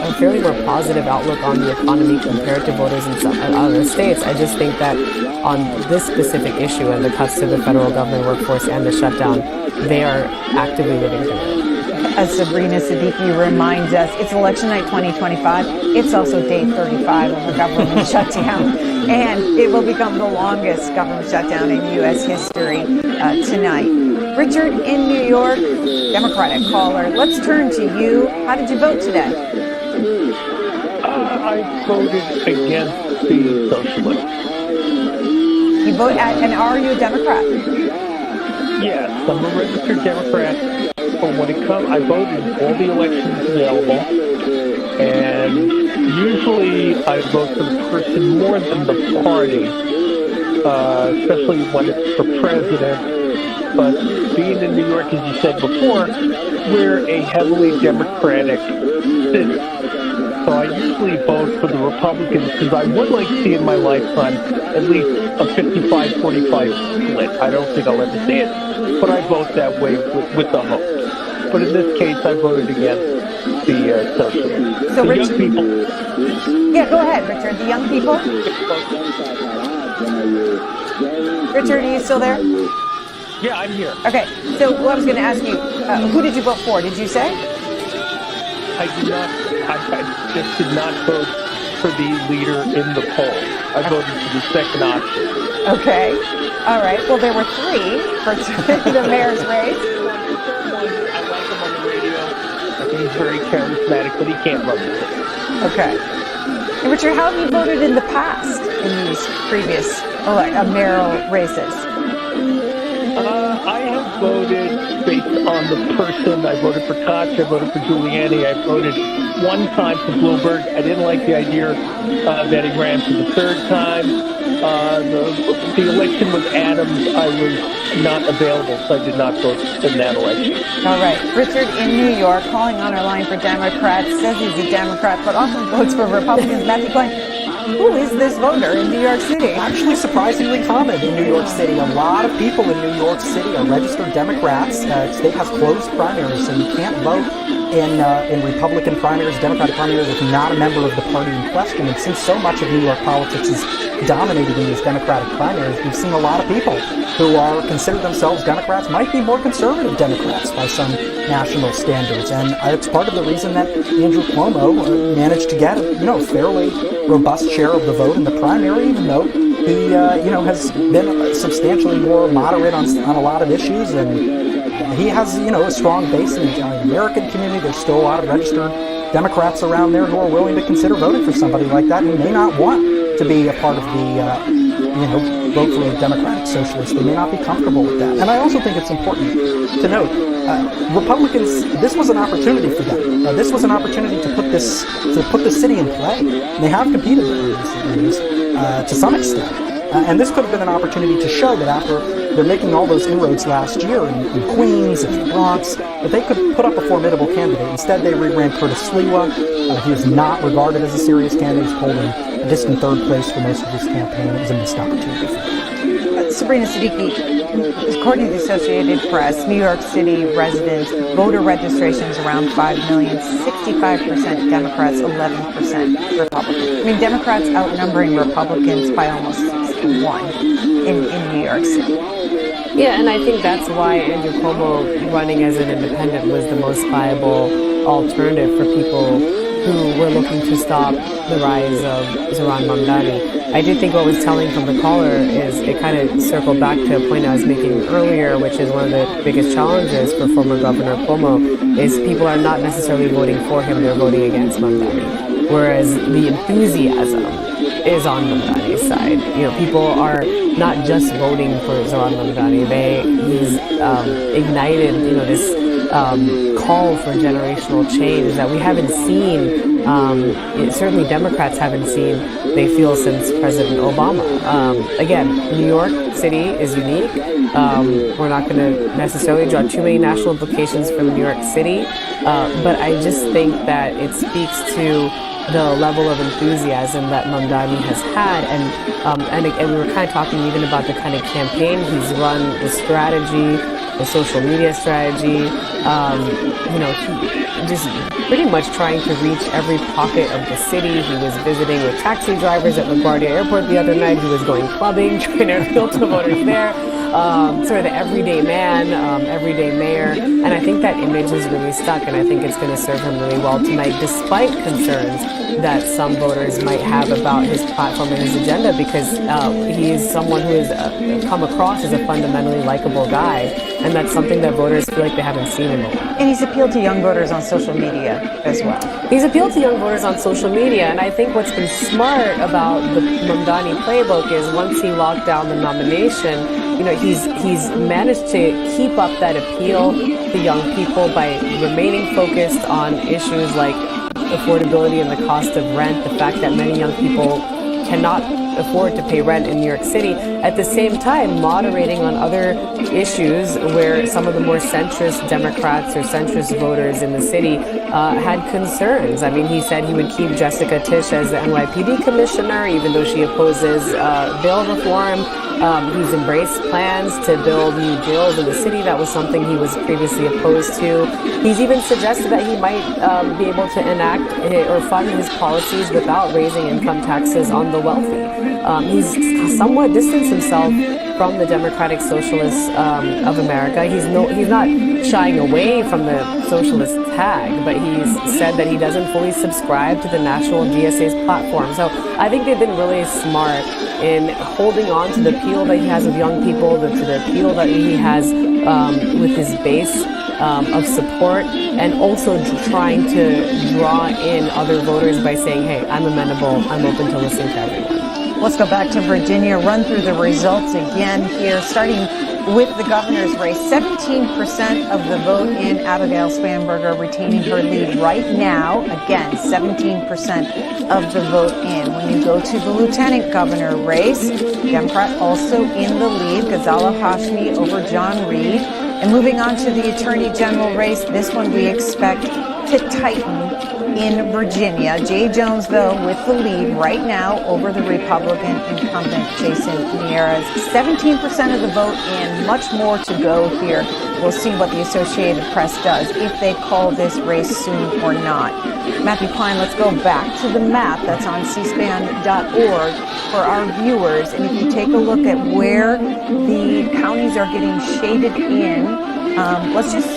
a fairly more positive outlook on the economy compared to voters in some other states. I just think that on this specific issue and the cuts to the federal government workforce and the shutdown, they are actively living through it. As Sabrina Siddiqui reminds us, it's election night 2025. It's also day 35 of a government shutdown, and it will become the longest government shutdown in U.S. history tonight. Richard in New York, Democratic caller. Let's turn to you. How did you vote today? I voted against the socialists. You vote and are you a Democrat? Yes, I'm a registered Democrat. But when it comes, I vote in all the elections available, and usually I vote for the person more than the party, especially when it's for president. But being in New York, as you said before, we're a heavily Democratic city. So I usually vote for the Republicans because I would like to see in my lifetime at least a 55-45 split. I don't think I'll ever see it, but I vote that way with the hope. But in this case, I voted against the socialists. So the Richard, young people. Yeah, go ahead, Richard. The young people? Richard, are you still there? Yeah, I'm here. Okay, so I was going to ask you, who did you vote for? Did you say? I did not. I just did not vote for the leader in the poll. I voted for the second option. Okay. All right. Well, there were three for the mayor's race. I like him on the radio. I think he's very charismatic, but he can't run the city. Okay. And Richard, how have you voted in the past in these previous mayoral races? I have voted based on the person. I voted for Koch. I voted for Giuliani. I voted one time for Bloomberg. I didn't like the idea that he ran for the third time. The election with Adams, I was not available, so I did not vote in that election. All right. Richard in New York, calling on our line for Democrats, says he's a Democrat, but often votes for Republicans. Matthew Klein, who is this voter in New York City? Actually surprisingly common in New York City. A lot of people in New York City are registered Democrats. The state has closed primaries, so you can't vote in Republican primaries, Democratic primaries, if you're not a member of the party in question. And since so much of New York politics is dominated in these Democratic primaries, we've seen a lot of people who are consider themselves Democrats, might be more conservative Democrats by some national standards. And it's part of the reason that Andrew Cuomo managed to get a fairly robust share of the vote in the primary, even though he has been substantially more moderate on a lot of issues, and he has a strong base in the Italian American community. There's still a lot of registered Democrats around there who are willing to consider voting for somebody like that, who may not want to be a part of the vote for a Democratic Socialist. They may not be comfortable with that. And I also think it's important to note, Republicans, this was an opportunity for them. This was an opportunity to put this city in play. And they have competed in recent years to some extent. And this could have been an opportunity to show that after they're making all those inroads last year in Queens and the Bronx, that they could put up a formidable candidate. Instead, they re-ran Curtis Sliwa. He is not regarded as a serious candidate. He's holding a distant third place for most of his campaign. It was a missed opportunity for him. Sabrina Siddiqui, according to the Associated Press, New York City residents, voter registrations around 5 million, 65% Democrats, 11% Republicans. I mean, Democrats outnumbering Republicans by almost 6-1 in New York City. Yeah, and I think that's why Andrew Cuomo running as an independent was the most viable alternative for people who were looking to stop the rise of Zohran Mamdani. I do think what was telling from the caller is it kind of circled back to a point I was making earlier, which is one of the biggest challenges for former Governor Cuomo, is people are not necessarily voting for him, they're voting against Mamdani. Whereas the enthusiasm is on Mamdani's side. People are not just voting for Zohran Mamdani. He's ignited, this call for generational change that we haven't seen. Certainly Democrats haven't seen, they feel, since President Obama. Again, New York City is unique. We're not going to necessarily draw too many national implications from New York City, but I just think that it speaks to the level of enthusiasm that Mamdani has had, and we were kind of talking even about the kind of campaign he's run, the strategy, the social media strategy. Just pretty much trying to reach every pocket of the city. He was visiting with taxi drivers at LaGuardia Airport the other night. He was going clubbing, trying to appeal to voters there. Sort of the everyday man, everyday mayor. And I think that image is really stuck, and I think it's going to serve him really well tonight, despite concerns that some voters might have about his platform and his agenda, because he is someone who has come across as a fundamentally likable guy, and that's something that voters feel like they haven't seen in a while. And he's appealed to young voters on social media as well. He's appealed to young voters on social media, and I think what's been smart about the Mamdani playbook is once he locked down the nomination, he's managed to keep up that appeal to young people by remaining focused on issues like affordability and the cost of rent, the fact that many young people cannot afford to pay rent in New York City, at the same time moderating on other issues where some of the more centrist Democrats or centrist voters in the city had concerns. I mean, he said he would keep Jessica Tisch as the NYPD commissioner, even though she opposes bail reform. He's embraced plans to build new jails in the city. That was something he was previously opposed to. He's even suggested that he might be able to enact or fund his policies without raising income taxes on the wealthy. He's somewhat distanced himself from the Democratic Socialists of America. He's not shying away from the socialist tag, but he's said that he doesn't fully subscribe to the national DSA's platform. So I think they've been really smart in holding on to the appeal that he has with young people, to the appeal that he has with his base of support, and also trying to draw in other voters by saying, hey, I'm amenable, I'm open to listening to everyone. Let's go back to Virginia, run through the results again here, starting with the governor's race. 17% of the vote in, Abigail Spanberger retaining her lead right now. Again, 17% of the vote in. When you go to the lieutenant governor race, Democrat also in the lead, Ghazala Hashmi over John Reed. And moving on to the attorney general race, this one we expect to tighten in Virginia. Jay Jones, though, with the lead right now over the Republican incumbent Jason Miyares. 17% of the vote in, much more to go here. We'll see what the Associated Press does, if they call this race soon or not. Matthew Klein, let's go back to the map that's on cspan.org for our viewers. And if you take a look at where the counties are getting shaded in, let's just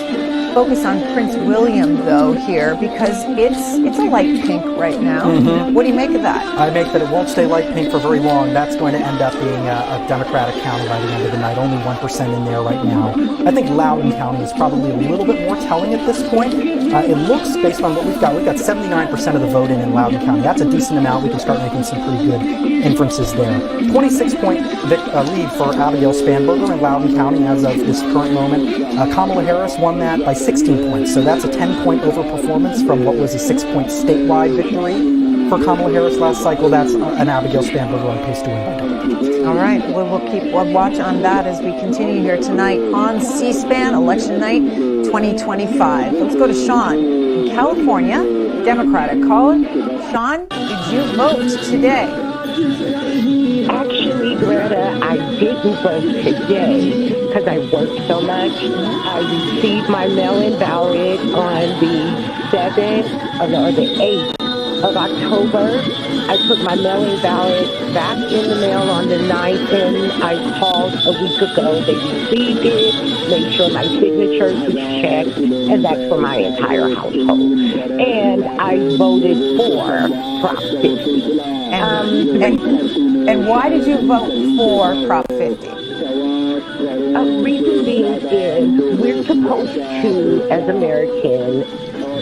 focus on Prince William, though, here, because it's a light pink right now. Mm-hmm. What do you make of that? I make that it won't stay light pink for very long. That's going to end up being a Democratic county by the end of the night. Only 1% in there right now. I think Loudoun County is probably a little bit more telling at this point. It looks, based on what we've got 79% of the vote in Loudoun County. That's a decent amount. We can start making some pretty good inferences there. 26-point lead for Abigail Spanberger in Loudoun County as of this current moment. Kamala Harris won that by 16 points, so that's a 10-point overperformance from what was a 6-point statewide victory for Kamala Harris last cycle. That's an Abigail Spanberger on pace to win by double digits. All right, we'll keep watch on that as we continue here tonight on C-SPAN, Election Night 2025. Let's go to Sean in California, Democratic caller. Sean, did you vote today? Actually, Greta, I didn't vote today because I worked so much. I received my mail-in ballot on the 7th or the 8th of October. I put my mail-in ballot back in the mail on the 9th, and I called a week ago. They received it, made sure my signature was checked, and that's for my entire household. And I voted for Prop 50. And why did you vote for Prop 50? Reason being is we're supposed to, as Americans,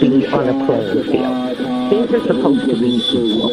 be on a playing field. Things are supposed to be equal.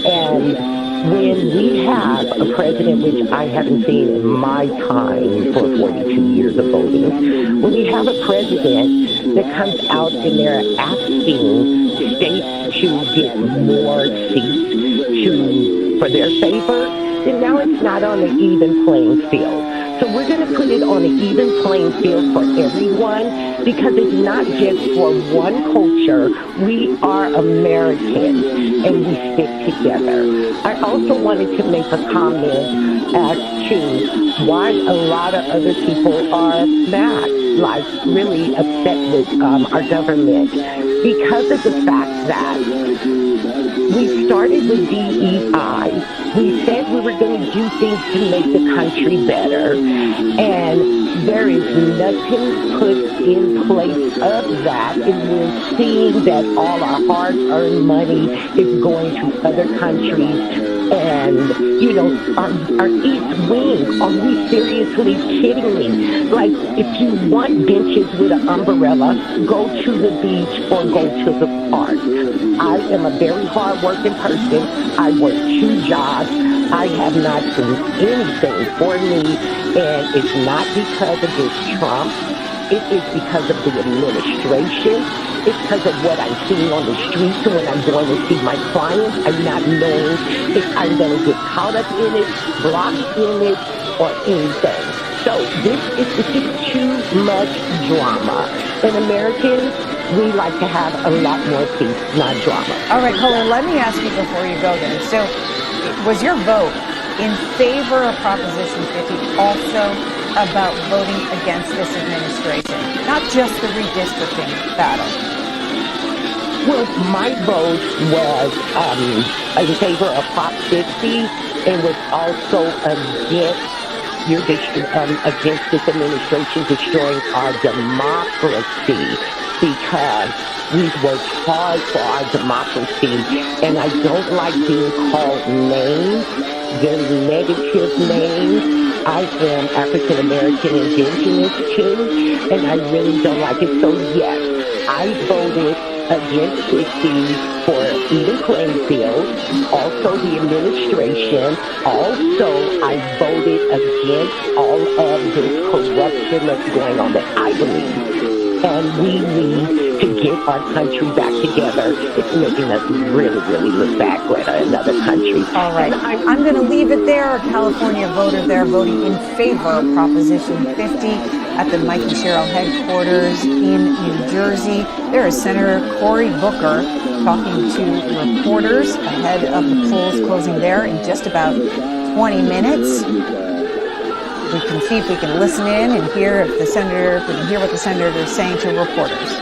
And when we have a president, which I haven't seen in my time for 42 years of voting, when we have a president that comes out and they're asking states to get more seats for their favor, then now it's not on an even playing field. So we're going to put it on an even playing field for everyone because it's not just for one culture. We are Americans and we stick together. I also wanted to make a comment as to why a lot of other people are mad, like really upset with our government, because of the fact that we started with DEI. We said we were going to do things to make the country better, and there is nothing put in place of that, and we're seeing that all our hard-earned money is going to other countries. And, you know, our East Wing, are we seriously kidding me? Like, if you want benches with an umbrella, go to the beach or go to the park. I am a very hard-working person. I work 2 jobs. I have not seen anything for me, and it's not because of this Trump. It is because of the administration. It's because of what I'm seeing on the streets when I'm going to see my clients. I'm not knowing if I'm going to get caught up in it, blocked in it, or anything. So this is just too much drama. And Americans, we like to have a lot more peace, not drama. All right, Kohler, let me ask you before you go there. So was your vote in favor of Proposition 50 also about voting against this administration, not just the redistricting battle? Well, my vote was in favor of Prop 50 and was also against against this administration destroying our democracy, because we've worked hard for our democracy, and I don't like being called names, very negative names. I am African American indigenous too, and I really don't like it. So yes, I voted against 50 for even playing field, also the administration. Also, I voted against all of this corruption that's going on that I believe. And we need to get our country back together. It's making us really, really look backward at another country. All right. I'm going to leave it there. A California voter there voting in favor of Proposition 50 at the Mike and Cheryl headquarters in New Jersey. There is Senator Cory Booker talking to reporters ahead of the polls closing there in just about 20 minutes. We can see if we can listen in and hear if we can hear what the senator is saying to reporters.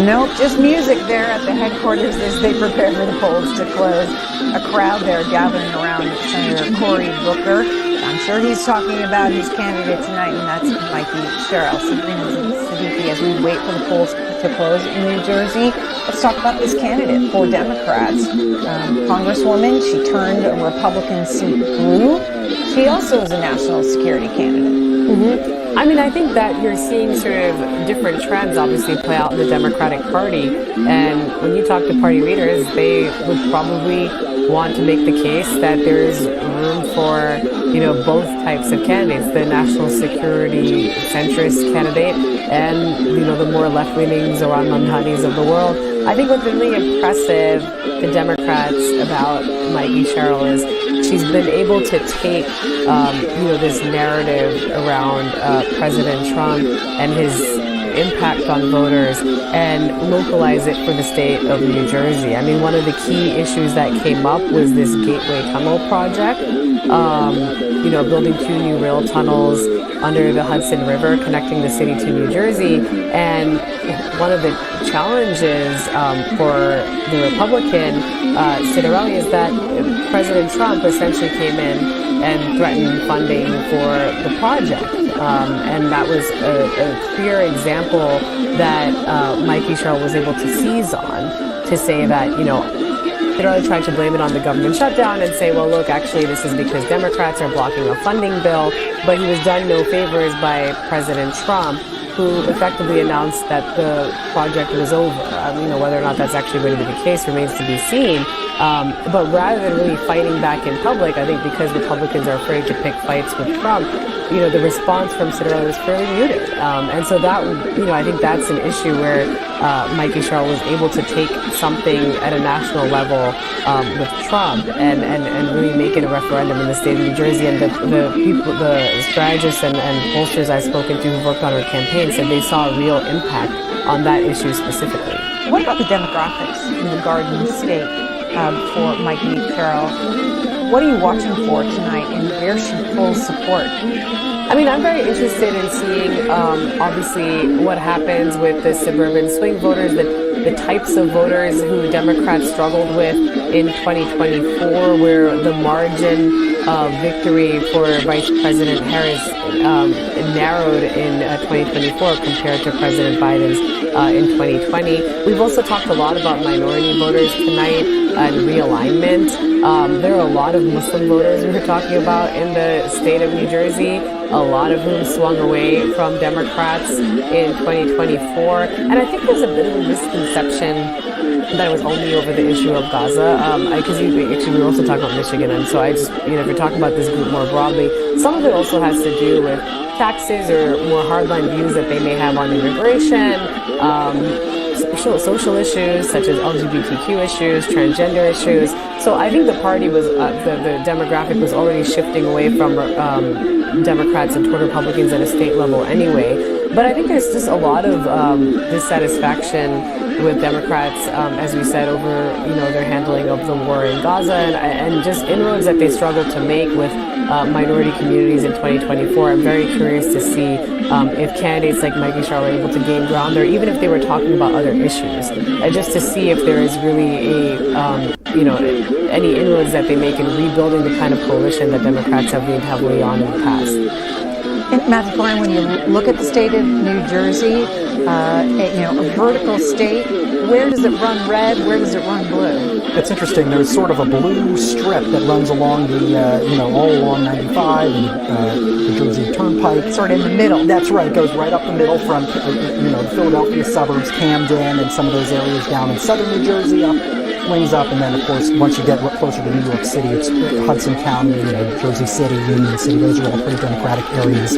Nope, just music there at the headquarters as they prepare for the polls to close. A crowd there gathering around Senator Cory Booker. I'm sure he's talking about his candidate tonight, and that's Mikey Cheryl. As we wait for the polls to close in New Jersey, let's talk about this candidate for Democrats. Congresswoman, she turned a Republican seat blue. She also is a national security candidate. Mm-hmm. I mean, I think that you're seeing sort of different trends obviously play out in the Democratic Party. And when you talk to party leaders, they would probably want to make the case that there's room for, both types of candidates, the national security centrist candidate and, the more left-leaning Zoran Mamdanis of the world. I think what's really impressive to Democrats about Mikey Cheryl is she's been able to take, this narrative around President Trump and his impact on voters and localize it for the state of New Jersey. I mean, one of the key issues that came up was this Gateway Tunnel project, building 2 new rail tunnels under the Hudson River connecting the city to New Jersey. And one of the challenges for the Republican Citarelli is that President Trump essentially came in and threatened funding for the project. And that was a clear example that Mikey Cheryl was able to seize on to say that, Citarelli tried to blame it on the government shutdown and say, well, look, actually, this is because Democrats are blocking a funding bill. But he was done no favors by President Trump, who effectively announced that the project was over. Whether or not that's actually going to be the case remains to be seen. But rather than really fighting back in public, I think because Republicans are afraid to pick fights with Trump, the response from Citarelli was fairly muted. And so that, I think that's an issue where Mikey Sherrill was able to take something at a national level with Trump and really make it a referendum in the state of New Jersey. And the people, the strategists and pollsters I've spoken to who worked on her campaign said they saw a real impact on that issue specifically. What about the demographics in the Garden State for Mikey Sherrill? What are you watching for tonight, and where she pulls support? I mean, I'm very interested in seeing, obviously, what happens with the suburban swing voters, the types of voters who Democrats struggled with in 2024, where the margin of victory for Vice President Harris narrowed in 2024 compared to President Biden's in 2020. We've also talked a lot about minority voters tonight and realignment. There are a lot of Muslim voters we were talking about in the state of New Jersey, a lot of whom swung away from Democrats in 2024. And I think there's a bit of a misconception that it was only over the issue of Gaza, because we were also talking about Michigan, and so I just, if you're talking about this group more broadly, some of it also has to do with taxes or more hardline views that they may have on immigration, social issues such as LGBTQ issues, transgender issues. So I think the party was, the demographic was already shifting away from Democrats and toward Republicans at a state level anyway. But I think there's just a lot of dissatisfaction with Democrats, as we said, over their handling of the war in Gaza and just inroads that they struggled to make with minority communities in 2024. I'm very curious to see if candidates like Mikey Sherrill are able to gain ground there, even if they were talking about other issues, just to see if there is really any inroads that they make in rebuilding the kind of coalition that Democrats have leaned heavily on in the past. And Matthew Klein, when you look at the state of New Jersey, a vertical state, where does it run red? Where does it run blue? It's interesting. There's sort of a blue strip that runs along the, all along 95 and the Jersey Turnpike. Sort of in the middle. That's right. It goes right up the middle from, the Philadelphia suburbs, Camden, and some of those areas down in southern New Jersey, swings up, and then, of course, once you get closer to New York City, it's Hudson County, Jersey City, Union City. Those are all pretty Democratic areas.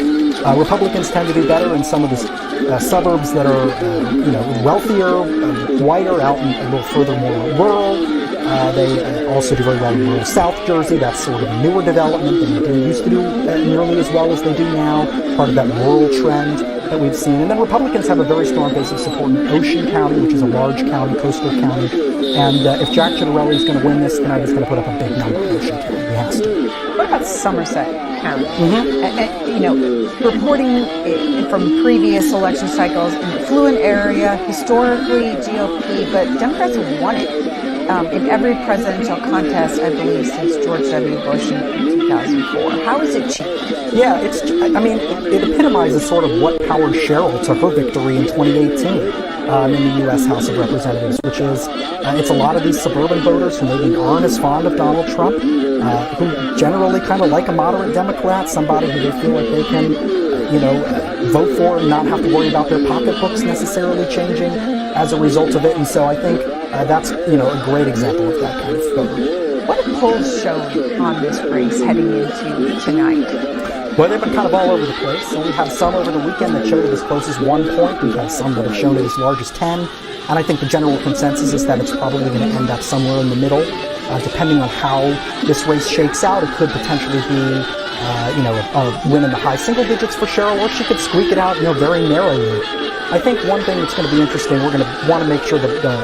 Republicans tend to do better in some of the suburbs that are, wealthier, whiter, out and a little further more rural. They also do very well in rural South Jersey. That's sort of a newer development. They didn't used to do nearly as well as they do now. Part of that rural trend that we've seen. And then Republicans have a very strong base of support in Ocean County, which is a large county, coastal county. And if Jack Ciattarelli is going to win this tonight, he's going to put up a big number in Ocean County. He has to. What about Somerset County? Reporting from previous election cycles, an affluent area, historically GOP, but Democrats have won it in every presidential contest, I believe, since George W. Bush in 2004. How has it changed? Yeah, it epitomizes sort of what powered Sherrill to her victory in 2018 in the U.S. House of Representatives, which is it's a lot of these suburban voters who maybe aren't as fond of Donald Trump, who generally kind of like a moderate Democrat, somebody who they feel like they can, vote for and not have to worry about their pocketbooks necessarily changing as a result of it. And so I think that's, a great example of that kind of voter. What have polls shown on this race heading into tonight? Well, they've been kind of all over the place. So we have some over the weekend that showed it as close as 1 point. We've had some that have shown it as large as 10. And I think the general consensus is that it's probably going to end up somewhere in the middle. Depending on how this race shakes out, it could potentially be, a win in the high single digits for Sherrill, or she could squeak it out, very narrowly. I think one thing that's going to be interesting, we're going to want to make sure that the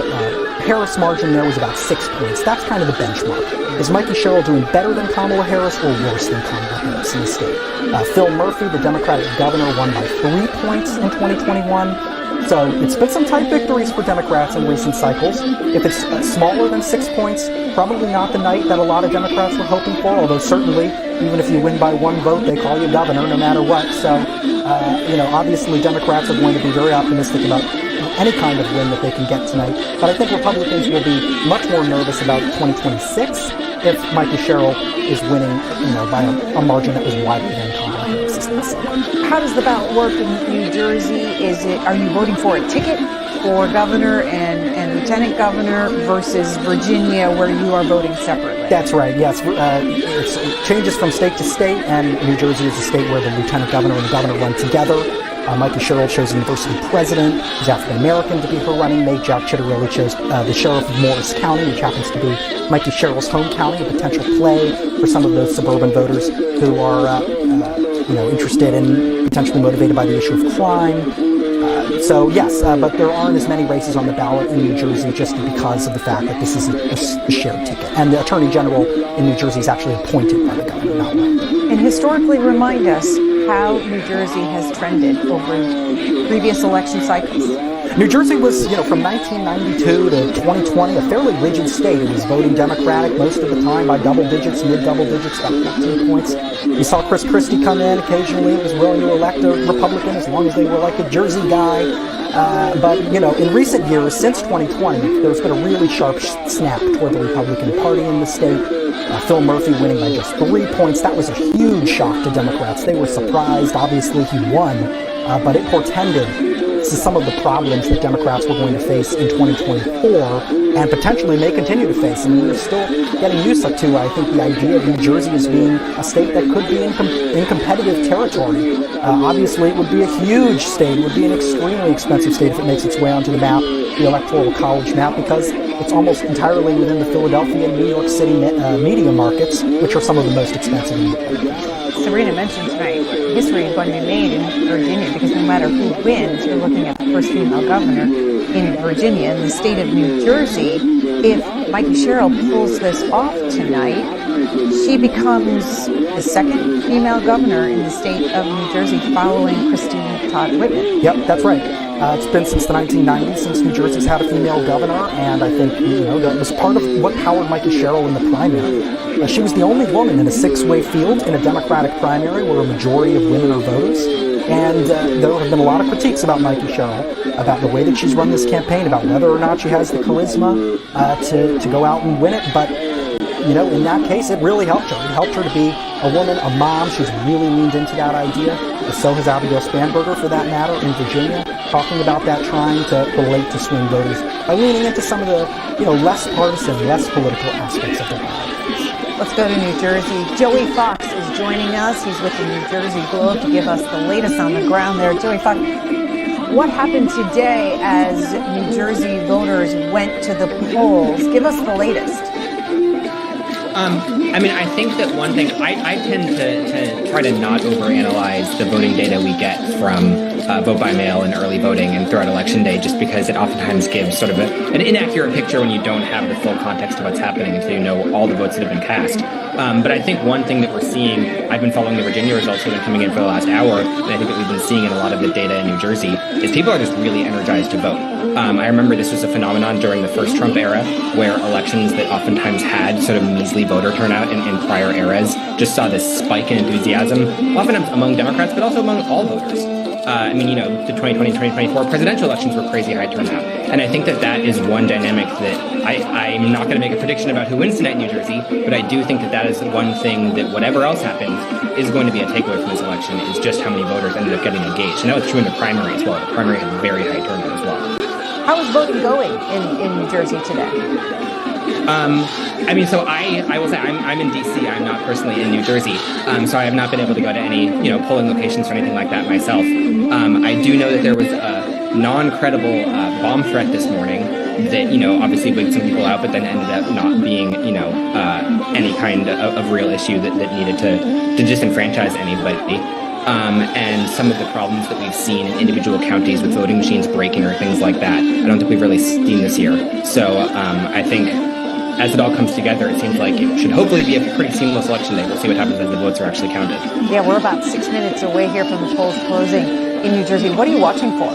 Harris margin there was about 6 points. That's kind of the benchmark. Is Mikey Sherrill doing better than Kamala Harris or worse than Kamala Harris in the state? Phil Murphy, the Democratic governor, won by 3 points in 2021. So it's been some tight victories for Democrats in recent cycles. If it's smaller than 6 points, probably not the night that a lot of Democrats were hoping for, although certainly, even if you win by 1 vote, they call you governor no matter what. So, obviously Democrats are going to be very optimistic about any kind of win that they can get tonight. But I think Republicans will be much more nervous about 2026 if Mikey Sherrill is winning, by a margin that was wider than Kamala Harris is last summer. How does the ballot work in New Jersey? Are you voting for a ticket for governor and lieutenant governor versus Virginia, where you are voting separately. That's right, yes. It changes from state to state, and New Jersey is a state where the lieutenant governor and the governor run together. Mikey Sherrill chose university president, who's African-American, to be her running mate. Jack Ciattarelli chose the sheriff of Morris County, which happens to be Mikey Sherrill's home county, a potential play for some of those suburban voters who are interested and potentially motivated by the issue of crime. So yes, but there aren't as many races on the ballot in New Jersey just because of the fact that this is a shared ticket. And the Attorney General in New Jersey is actually appointed by the governor, not elected. And historically remind us how New Jersey has trended over previous election cycles. New Jersey was, from 1992 to 2020, a fairly rigid state. It was voting Democratic most of the time by double digits, mid-double digits, about 15 points. You saw Chris Christie come in occasionally. It was willing to elect a Republican as long as they were like a Jersey guy. But in recent years, since 2020, there's been a really sharp snap toward the Republican Party in the state. Phil Murphy winning by just 3 points. That was a huge shock to Democrats. They were surprised. Obviously, he won, but it portended some of the problems that Democrats were going to face in 2024 and potentially may continue to face. I mean, we're still getting used to, I think, the idea of New Jersey as being a state that could be in competitive territory. Obviously, it would be a huge state. It would be an extremely expensive state if it makes its way onto the map, the Electoral College map, because it's almost entirely within the Philadelphia and New York City media markets, which are some of the most expensive in the country. Sabrina mentioned tonight, history is going to be made in Virginia because no matter who wins, you're looking at the first female governor in Virginia. In the state of New Jersey, if Mikey Sherrill pulls this off tonight, she becomes the second female governor in the state of New Jersey following Christine Todd Whitman. Yep, that's right. It's been since the 1990s since New Jersey's had a female governor, and I think that was part of what powered Mikey Sherrill in the primary. She was the only woman in a six-way field in a Democratic primary where a majority of women are voters. And there have been a lot of critiques about Mikey Sherrill, about the way that she's run this campaign, about whether or not she has the charisma to go out and win it. But in that case, it really helped her. It helped her to be a woman, a mom. She's really leaned into that idea. So has Abigail Spanberger, for that matter, in Virginia, talking about that, trying to relate to swing voters by leaning into some of the, less partisan, less political aspects of their lives. Let's go to New Jersey. Joey Fox is joining us. He's with the New Jersey Globe to give us the latest on the ground there. Joey Fox, what happened today as New Jersey voters went to the polls? Give us the latest. I think that one thing, I tend to try to not overanalyze the voting data we get from vote by mail and early voting and throughout election day, just because it oftentimes gives sort of an inaccurate picture when you don't have the full context of what's happening until you know all the votes that have been cast. But I think one thing that we're seeing, I've been following the Virginia results that have been coming in for the last hour, and I think that we've been seeing in a lot of the data in New Jersey, is people are just really energized to vote. I remember this was a phenomenon during the first Trump era, where elections that oftentimes had sort of measly voter turnout in prior eras just saw this spike in enthusiasm, often among Democrats, but also among all voters. The 2020, 2024 presidential elections were crazy high turnout. And I think that is one dynamic that I'm not going to make a prediction about who wins tonight in New Jersey, but I do think that is one thing that whatever else happens is going to be a takeaway from this election, is just how many voters ended up getting engaged. And that was true in the primary as well. The primary had very high turnout as well. How is voting going in New Jersey today? So I will say I'm in D.C. I'm not personally in New Jersey, so I have not been able to go to any polling locations or anything like that myself. I do know that there was a non-credible bomb threat this morning that obviously wigged some people out, but then ended up not being any kind of real issue that needed to disenfranchise anybody. And some of the problems that we've seen in individual counties with voting machines breaking or things like that, I don't think we've really seen this year. So I think as it all comes together, it seems like it should hopefully be a pretty seamless election day. We'll see what happens as the votes are actually counted. Yeah, we're about 6 minutes away here from the polls closing in New Jersey. What are you watching for?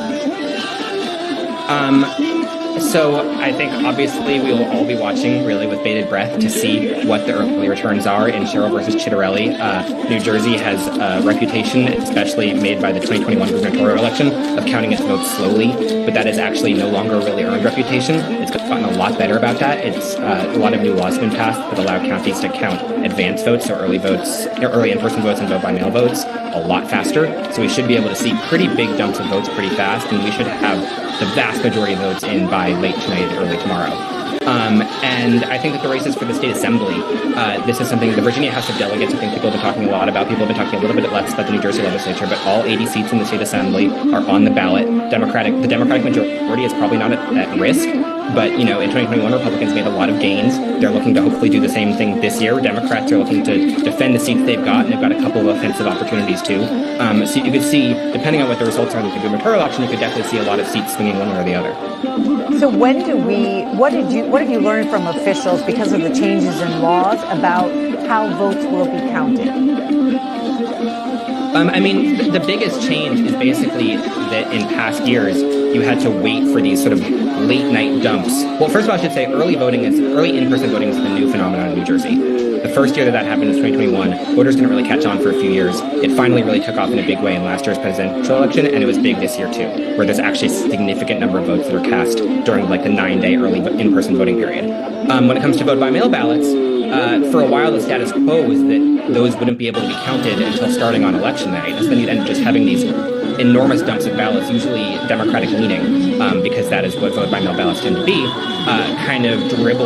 So I think obviously we will all be watching really with bated breath to see what the early returns are in Sherrill versus Ciattarelli. New Jersey has a reputation, especially made by the 2021 gubernatorial election, of counting its votes slowly, but that is actually no longer a really earned reputation. It's gotten a lot better about that. It's a lot of new laws have been passed that allow counties to count advance votes, so early in-person votes and vote-by-mail votes, a lot faster. So we should be able to see pretty big dumps of votes pretty fast, and we should have the vast majority of votes in by late tonight, early tomorrow. And I think that the races for the state assembly, this is something the Virginia House of Delegates, I think people have been talking a lot about. People have been talking a little bit less about the New Jersey legislature, but all 80 seats in the state assembly are on the ballot. The Democratic majority is probably not at risk, but, in 2021, Republicans made a lot of gains. They're looking to hopefully do the same thing this year. Democrats are looking to defend the seats they've got, and they've got a couple of offensive opportunities too. So you could see, depending on what the results are in the gubernatorial election, you could definitely see a lot of seats swinging one way or the other. So what have you learned from officials because of the changes in laws about how votes will be counted? The biggest change is basically that in past years, you had to wait for these sort of late night dumps. Well, first of all, I should say early in-person voting is the new phenomenon in New Jersey. The first year that happened was 2021. Voters didn't really catch on for a few years. It finally really took off in a big way in last year's presidential election, and it was big this year too, where there's actually a significant number of votes that are cast during the 9-day early in-person voting period. When it comes to vote-by-mail ballots, for a while the status quo was that those wouldn't be able to be counted until starting on election night. So then you'd end up just having these enormous dumps of ballots, usually Democratic leaning, because that is what vote-by-mail ballots tend to be, kind of dribble